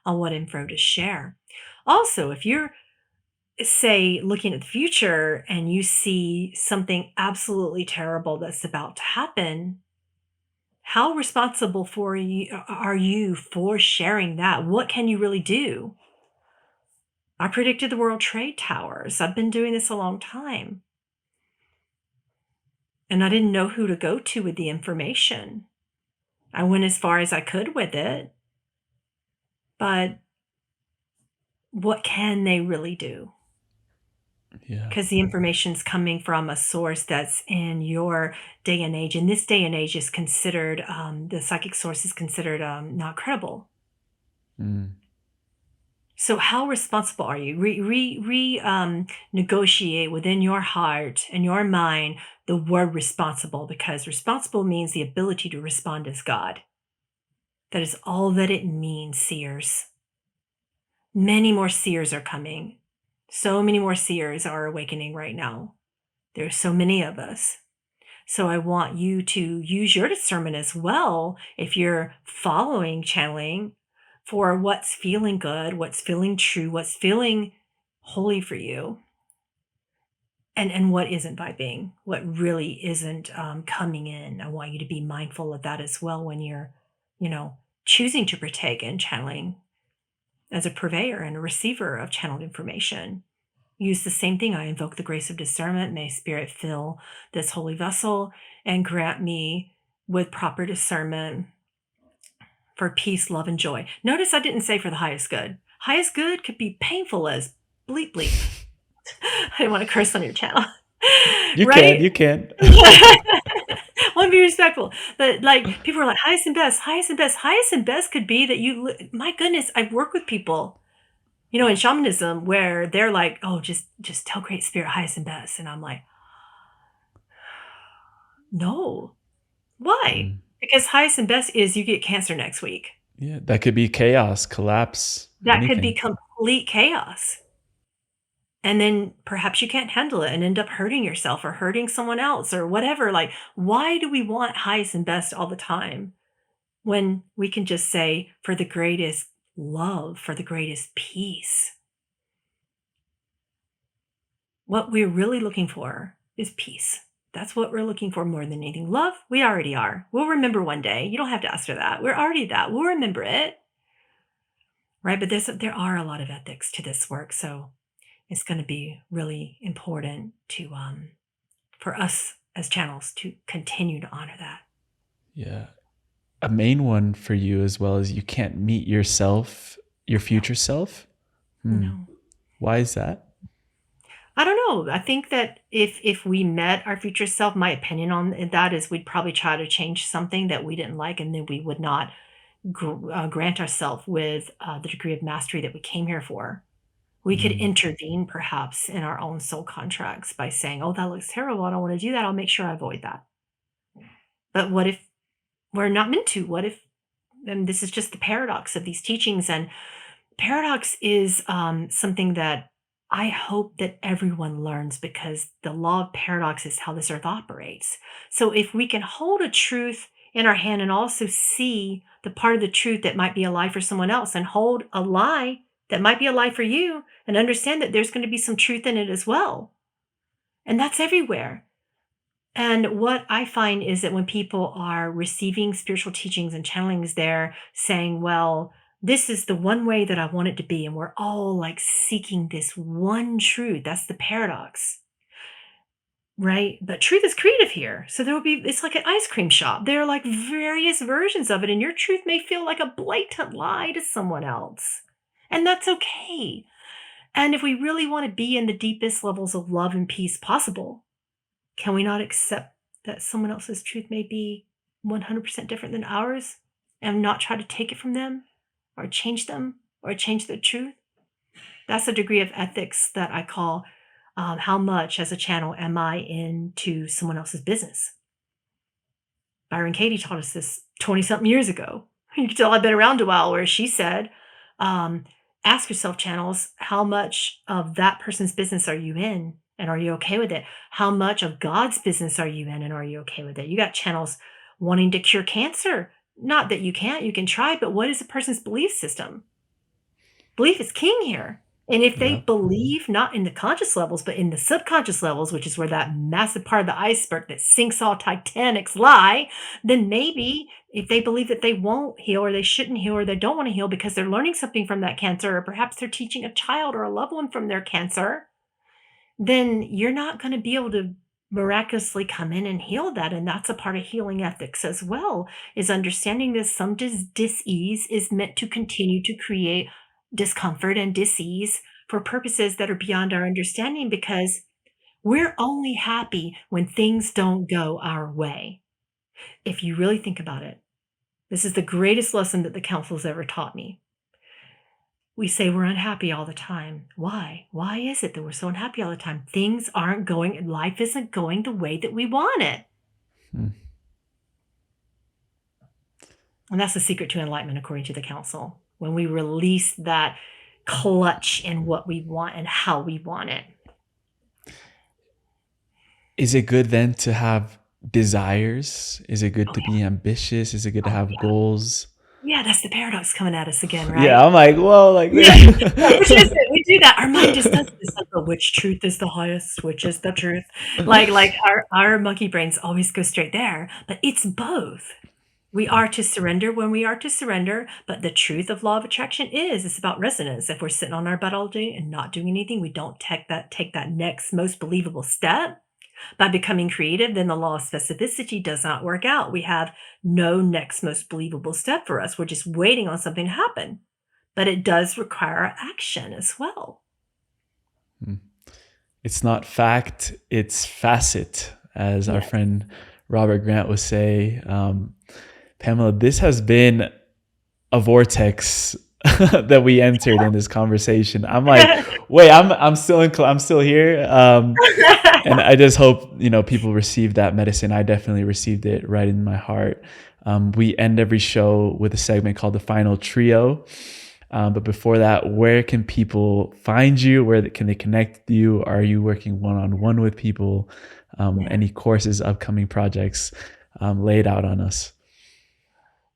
on what info to share. Also, if you're, say, looking at the future and you see something absolutely terrible that's about to happen, how responsible for you are you for sharing that? What can you really do? I predicted the World Trade Towers. I've been doing this a long time. And I didn't know who to go to with the information. I went as far as I could with it. But what can they really do? Yeah. Because the information's coming from a source that's in your day and age. And this day and age is considered, the psychic source is considered not credible. Mm. So how responsible are you? Negotiate within your heart and your mind the word responsible, because responsible means the ability to respond as God. That is all that it means, seers. Many more seers are coming. So many more seers are awakening right now. There's so many of us. So I want you to use your discernment as well if you're following channeling for what's feeling good, what's feeling true, what's feeling holy for you, and what isn't vibing, what really isn't coming in. I want you to be mindful of that as well when you're, choosing to partake in channeling as a purveyor and a receiver of channeled information. Use the same thing. I invoke the grace of discernment. May Spirit fill this holy vessel and grant me with proper discernment for peace, love, and joy. Notice I didn't say for the highest good. Highest good could be painful as bleep bleep. I didn't want to curse on your channel. You Right? you can. Want to be respectful. But like people are like highest and best, highest and best. Highest and best could be that my goodness, I've worked with people in shamanism where they're like, oh, just tell Great Spirit highest and best. And I'm like, no. Why? Mm. Because highest and best is you get cancer next week. Yeah, that could be chaos, collapse, That could be anything. complete chaos. And then perhaps you can't handle it and end up hurting yourself or hurting someone else or whatever. Like, why do we want highest and best all the time when we can just say, for the greatest love, for the greatest peace? What we're really looking for is peace. That's what we're looking for more than anything. Love, we already are. We'll remember one day. You don't have to ask for that. We're already that. We'll remember it. Right? But there are a lot of ethics to this work. So it's going to be really important to for us as channels to continue to honor that. Yeah. A main one for you as well is you can't meet yourself, your future self. No. Why is that? I don't know. I think that if we met our future self, my opinion on that is we'd probably try to change something that we didn't like, and then we would not grant ourselves with the degree of mastery that we came here for. We could Mm. intervene perhaps in our own soul contracts by saying, oh, that looks terrible. I don't want to do that. I'll make sure I avoid that. But what if we're not meant to? What if, and this is just the paradox of these teachings. And paradox is something that I hope that everyone learns, because the law of paradox is how this earth operates. So if we can hold a truth in our hand and also see the part of the truth that might be a lie for someone else, and hold a lie that might be a lie for you, and understand that there's going to be some truth in it as well. And that's everywhere. And what I find is that when people are receiving spiritual teachings and channelings, they're saying, well, this is the one way that I want it to be. And we're all like seeking this one truth. That's the paradox, right? But truth is creative here. So there will be, it's like an ice cream shop. There are like various versions of it. And your truth may feel like a blatant lie to someone else. And that's okay. And if we really want to be in the deepest levels of love and peace possible, can we not accept that someone else's truth may be 100% different than ours, and not try to take it from them or change them or change their truth? That's a degree of ethics that I call how much as a channel am I into someone else's business? Byron Katie taught us this 20 something years ago. You can tell I've been around a while, where she said, um, ask yourself, channels, how much of that person's business are you in? And are you okay with it? How much of God's business are you in? And are you okay with it? You got channels wanting to cure cancer. Not that you can't, you can try, but what is a person's belief system? Belief is king here. And if they Yeah. believe not in the conscious levels, but in the subconscious levels, which is where that massive part of the iceberg that sinks all Titanics lie, then maybe if they believe that they won't heal, or they shouldn't heal, or they don't want to heal because they're learning something from that cancer, or perhaps they're teaching a child or a loved one from their cancer, then you're not going to be able to miraculously come in and heal that. And that's a part of healing ethics as well, is understanding that some dis-ease is meant to continue to create discomfort and dis-ease for purposes that are beyond our understanding, because we're only happy when things don't go our way. If you really think about it, this is the greatest lesson that the council's ever taught me. We say we're unhappy all the time. Why? Why is it that we're so unhappy all the time? Things aren't going, life isn't going the way that we want it. Mm. And that's the secret to enlightenment, according to the council. When we release that clutch in what we want and how we want it. Is it good then to have desires? Is it good Oh to be ambitious? Is it good to yeah. Oh have yeah. goals? Yeah, that's the paradox coming at us again, Yeah, right? I'm like, whoa, like Yeah, yeah, which is it? We do that. Our mind just does this, like, "Oh, which truth is the highest? Which is the truth?" Like our monkey brains always go straight there, but it's both. We are to surrender when we are to surrender, but the truth of law of attraction is it's about resonance. If we're sitting on our butt all day and not doing anything, we don't take that next most believable step by becoming creative, then the law of specificity does not work out. We have no next most believable step for us. We're just waiting on something to happen. But it does require action as well. It's not fact, it's facet, as our Yes. friend Robert Grant would say. Pamela, this has been a vortex that we entered in this conversation. I'm like, wait, I'm still here. And I just hope, people receive that medicine. I definitely received it right in my heart. We end every show with a segment called the Final Trio. But before that, where can people find you? Where can they connect with you? Are you working one-on-one with people? Yeah. Any courses, upcoming projects laid out on us?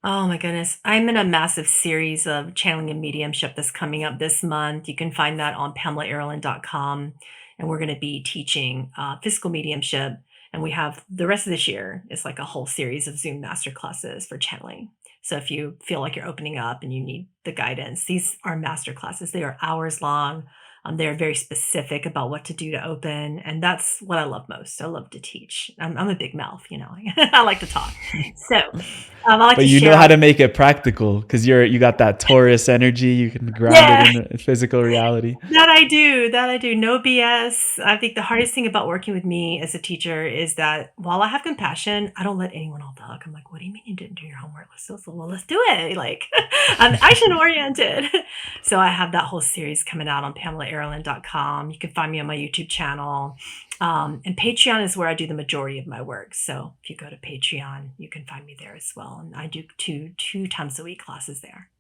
Oh my goodness. I'm in a massive series of channeling and mediumship that's coming up this month. You can find that on PamelaAaralyn.com. And we're going to be teaching physical mediumship. And we have the rest of this year, it's like a whole series of Zoom masterclasses for channeling. So if you feel like you're opening up and you need the guidance, these are masterclasses. They are hours long. They're very specific about what to do to open, and that's what I love most. I love to teach. I'm a big mouth, you know. I like to talk. So I like But to you know share. how to make it practical because you got that Taurus energy. You can ground it Yeah. in physical reality. That I do, that I do. No BS. I think the hardest thing about working with me as a teacher is that while I have compassion, I don't let anyone off the hook. I'm like, "What do you mean you didn't do your homework? Well, let's do it." Like, I'm action-oriented. So I have that whole series coming out on PamelaAaralyn.com. You can find me on my YouTube channel. And Patreon is where I do the majority of my work. So if you go to Patreon, you can find me there as well. And I do two times a week classes there.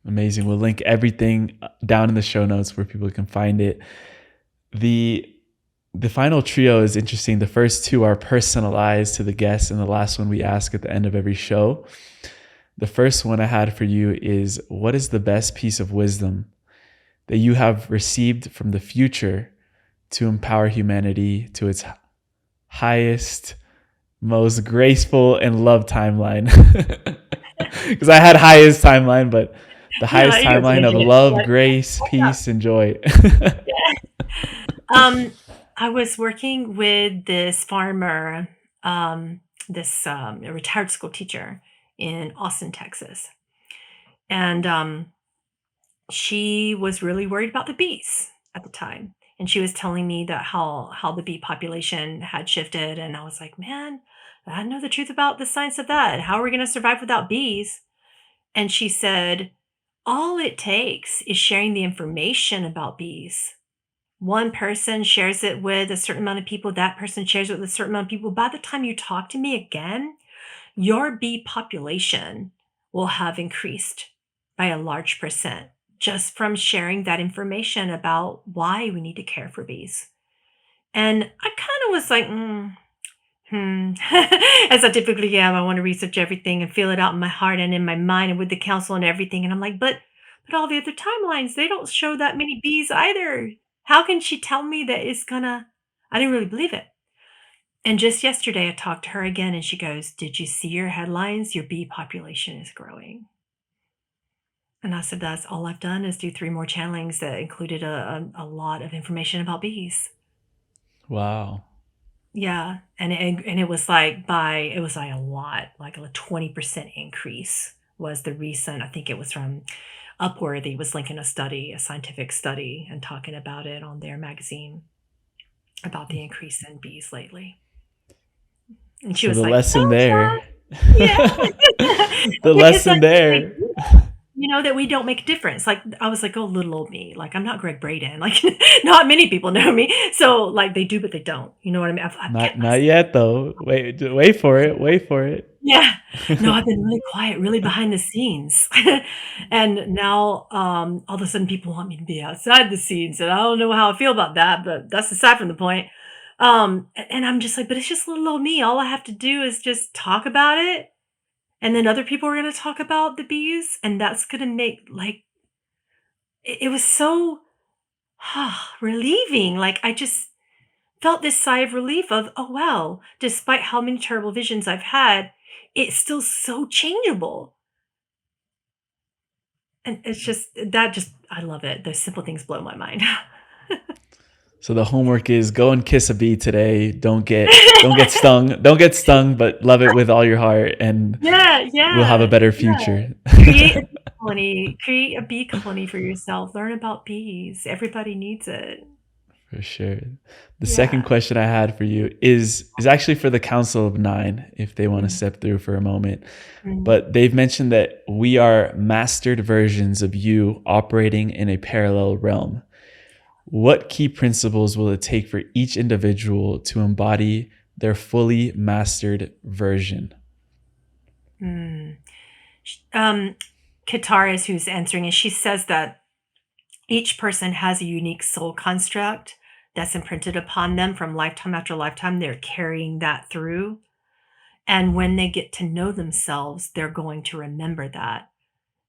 Amazing. We'll link everything down in the show notes where people can find it. The final trio is interesting. The first two are personalized to the guests, and the last one we ask at the end of every show. The first one I had for you is, what is the best piece of wisdom that you have received from the future to empower humanity to its highest, most graceful and love timeline? Because I had highest timeline, but the highest Yeah, you're timeline of changing it. love, grace, peace, and joy. I was working with this farmer, a retired school teacher in Austin, Texas. And she was really worried about the bees at the time. And she was telling me that how the bee population had shifted. And I was like, man, I know the truth about the science of that. How are we going to survive without bees? And she said, all it takes is sharing the information about bees. One person shares it with a certain amount of people, that person shares it with a certain amount of people. By the time you talk to me again, your bee population will have increased by a large percent just from sharing that information about why we need to care for bees. And I kind of was like, as I typically am. I want to research everything and feel it out in my heart and in my mind and with the council and everything. And I'm like, but all the other timelines, they don't show that many bees either. How can she tell me that it's gonna? I didn't really believe it. And just yesterday, I talked to her again, and she goes, "Did you see your headlines? Your bee population is growing." And I said, "That's all I've done is do 3 more channelings that included a lot of information about bees." Wow. Yeah, and it was like a lot, like a 20% increase was the recent. I think it was from Upworthy was linking a study, a scientific study, and talking about it on their magazine about the increase in bees lately. And she So was the like, lesson there, yeah. the Because I lesson think they there. do that, that we don't make a difference. Like, I was like, "Oh, little old me." Like, I'm not Greg Braden. Like, not many people know me. So, like, they do, but they don't. You know what I mean? I've kept Not myself. yet though. Wait for it. Wait for it. Yeah. No, I've been really quiet, really behind the scenes. And now, all of a sudden people want me to be outside the scenes, and I don't know how I feel about that, but that's aside from the point. And I'm just like, "But it's just little old me. All I have to do is just talk about it, and then other people are gonna talk about the bees, and that's gonna make, like." It was so relieving. Like, I just felt this sigh of relief of, "Oh, wow, despite how many terrible visions I've had, it's still so changeable." And it's just that just I love it. Those simple things blow my mind. So the homework is go and kiss a bee today. Don't get stung. Don't get stung, but love it with all your heart, and Yeah, we'll have a yeah, better yeah. future. Create a bee colony. Create a bee colony for yourself. Learn about bees. Everybody needs it. For sure. The second Yeah. question I had for you is actually for the Council of Nine, if they want to Mm, step through for a moment. mm, But they've mentioned that we are mastered versions of you operating in a parallel realm. What key principles will it take for each individual to embody their fully mastered version? mm. Um, Katara is who's answering, and she says that each person has a unique soul construct that's imprinted upon them from lifetime after lifetime. They're carrying that through. And when they get to know themselves, they're going to remember that.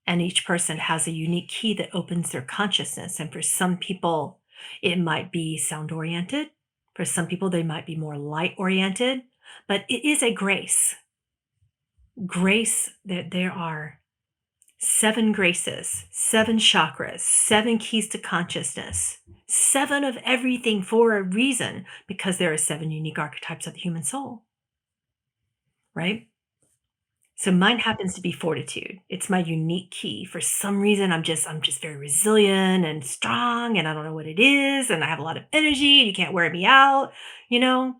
And each person has a unique key that opens their consciousness. And for some people, it might be sound oriented. For some people, they might be more light oriented. But it is a grace. Grace that there are 7 graces, 7 chakras, 7 keys to consciousness, 7 of everything for a reason, because there are 7 unique archetypes of the human soul, right? So mine happens to be fortitude. It's my unique key. For some reason, I'm just very resilient and strong, and I don't know what it is, and I have a lot of energy, and you can't wear me out, you know?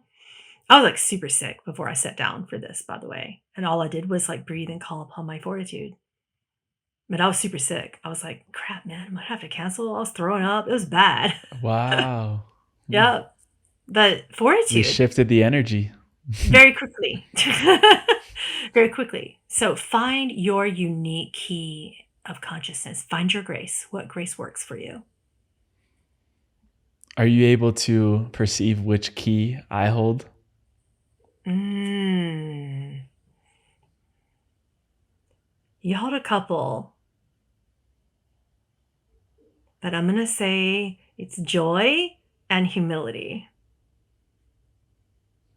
I was like super sick before I sat down for this, by the way. And all I did was like breathe and call upon my fortitude. But I was super sick. I was like, crap, man, I'm gonna have to cancel. I was throwing up. It was bad. Wow. Yeah. But We fortitude, shifted the energy. very quickly. Very quickly. So find your unique key of consciousness. Find your grace. What grace works for you? Are you able to perceive which key I hold? Mm. You hold a couple, but I'm going to say it's joy and humility.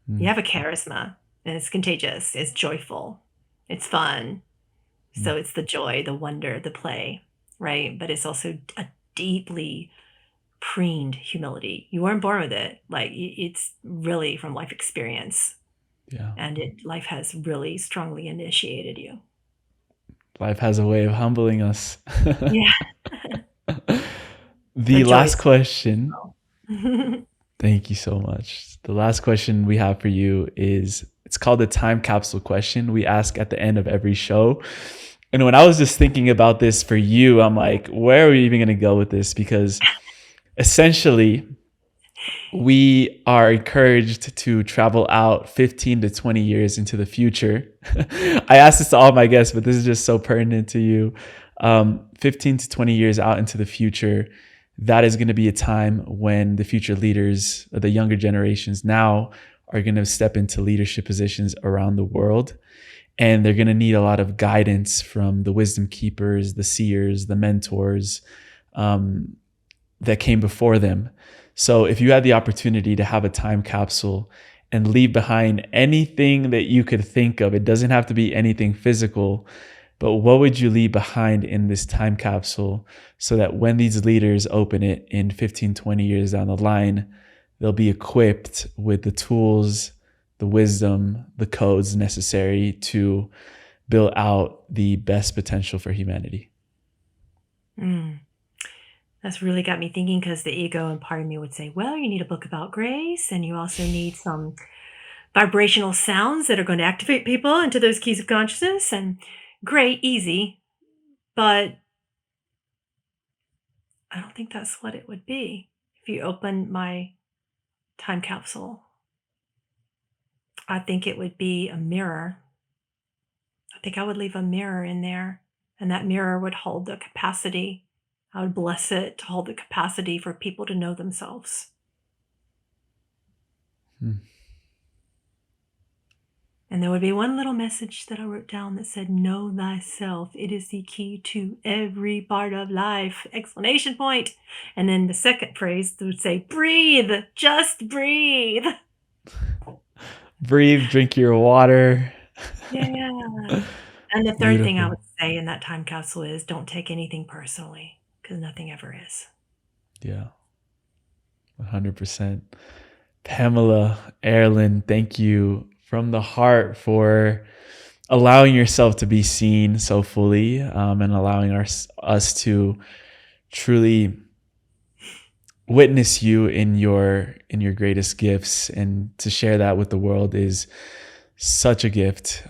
You have a charisma, and it's contagious. It's joyful. It's fun. So it's the joy, the wonder, the play, right? But it's also a deeply preened humility. You weren't born with it. Like it's really from life experience, Yeah. and life has really strongly initiated you. Life has a way of humbling us. Yeah. The But last joy's question. well. Thank you so much. The last question we have for you is, it's called the time capsule question we ask at the end of every show. And when I was just thinking about this for you, I'm like, where are we even going to go with this? Because essentially, we are encouraged to travel out 15 to 20 years into the future. I asked this to all my guests, but this is just so pertinent to you. 15 to 20 years out into the future, that is going to be a time when the future leaders, the younger generations now, are going to step into leadership positions around the world. And they're going to need a lot of guidance from the wisdom keepers, the seers, the mentors that came before them. So if you had the opportunity to have a time capsule and leave behind anything that you could think of, it doesn't have to be anything physical, but what would you leave behind in this time capsule so that when these leaders open it in 15, 20 years down the line, they'll be equipped with the tools, the wisdom, the codes necessary to build out the best potential for humanity? That's really got me thinking, because the ego and part of me would say, well, you need a book about grace, and you also need some vibrational sounds that are going to activate people into those keys of consciousness. And great, easy. But I don't think that's what it would be. If you open my time capsule, I think it would be a mirror. I think I would leave a mirror in there, and that mirror would hold the capacity. I would bless it to hold the capacity for people to know themselves. And there would be one little message that I wrote down that said, know thyself. It is the key to every part of life. Exclamation point. And then the second phrase would say, breathe, just breathe. Breathe, drink your water. Yeah. And the third thing I would say in that time capsule is, don't take anything personally, because nothing ever is. Yeah, 100%. Pamela Aaralyn, thank you from the heart for allowing yourself to be seen so fully, and allowing us to truly witness you in your greatest gifts, and to share that with the world is such a gift,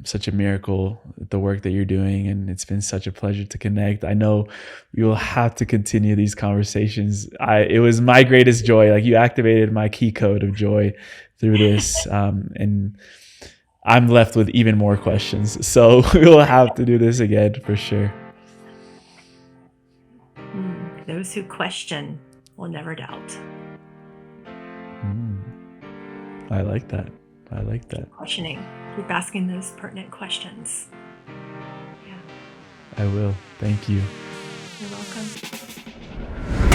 such a miracle, the work that you're doing. And it's been such a pleasure to connect. I know we will have to continue these conversations. It was my greatest joy. Like, you activated my key code of joy through this. And I'm left with even more questions. So we will have to do this again for sure. Those who question will never doubt. I like that. I like that. Keep questioning. Keep asking those pertinent questions. Yeah. I will. Thank you. You're welcome.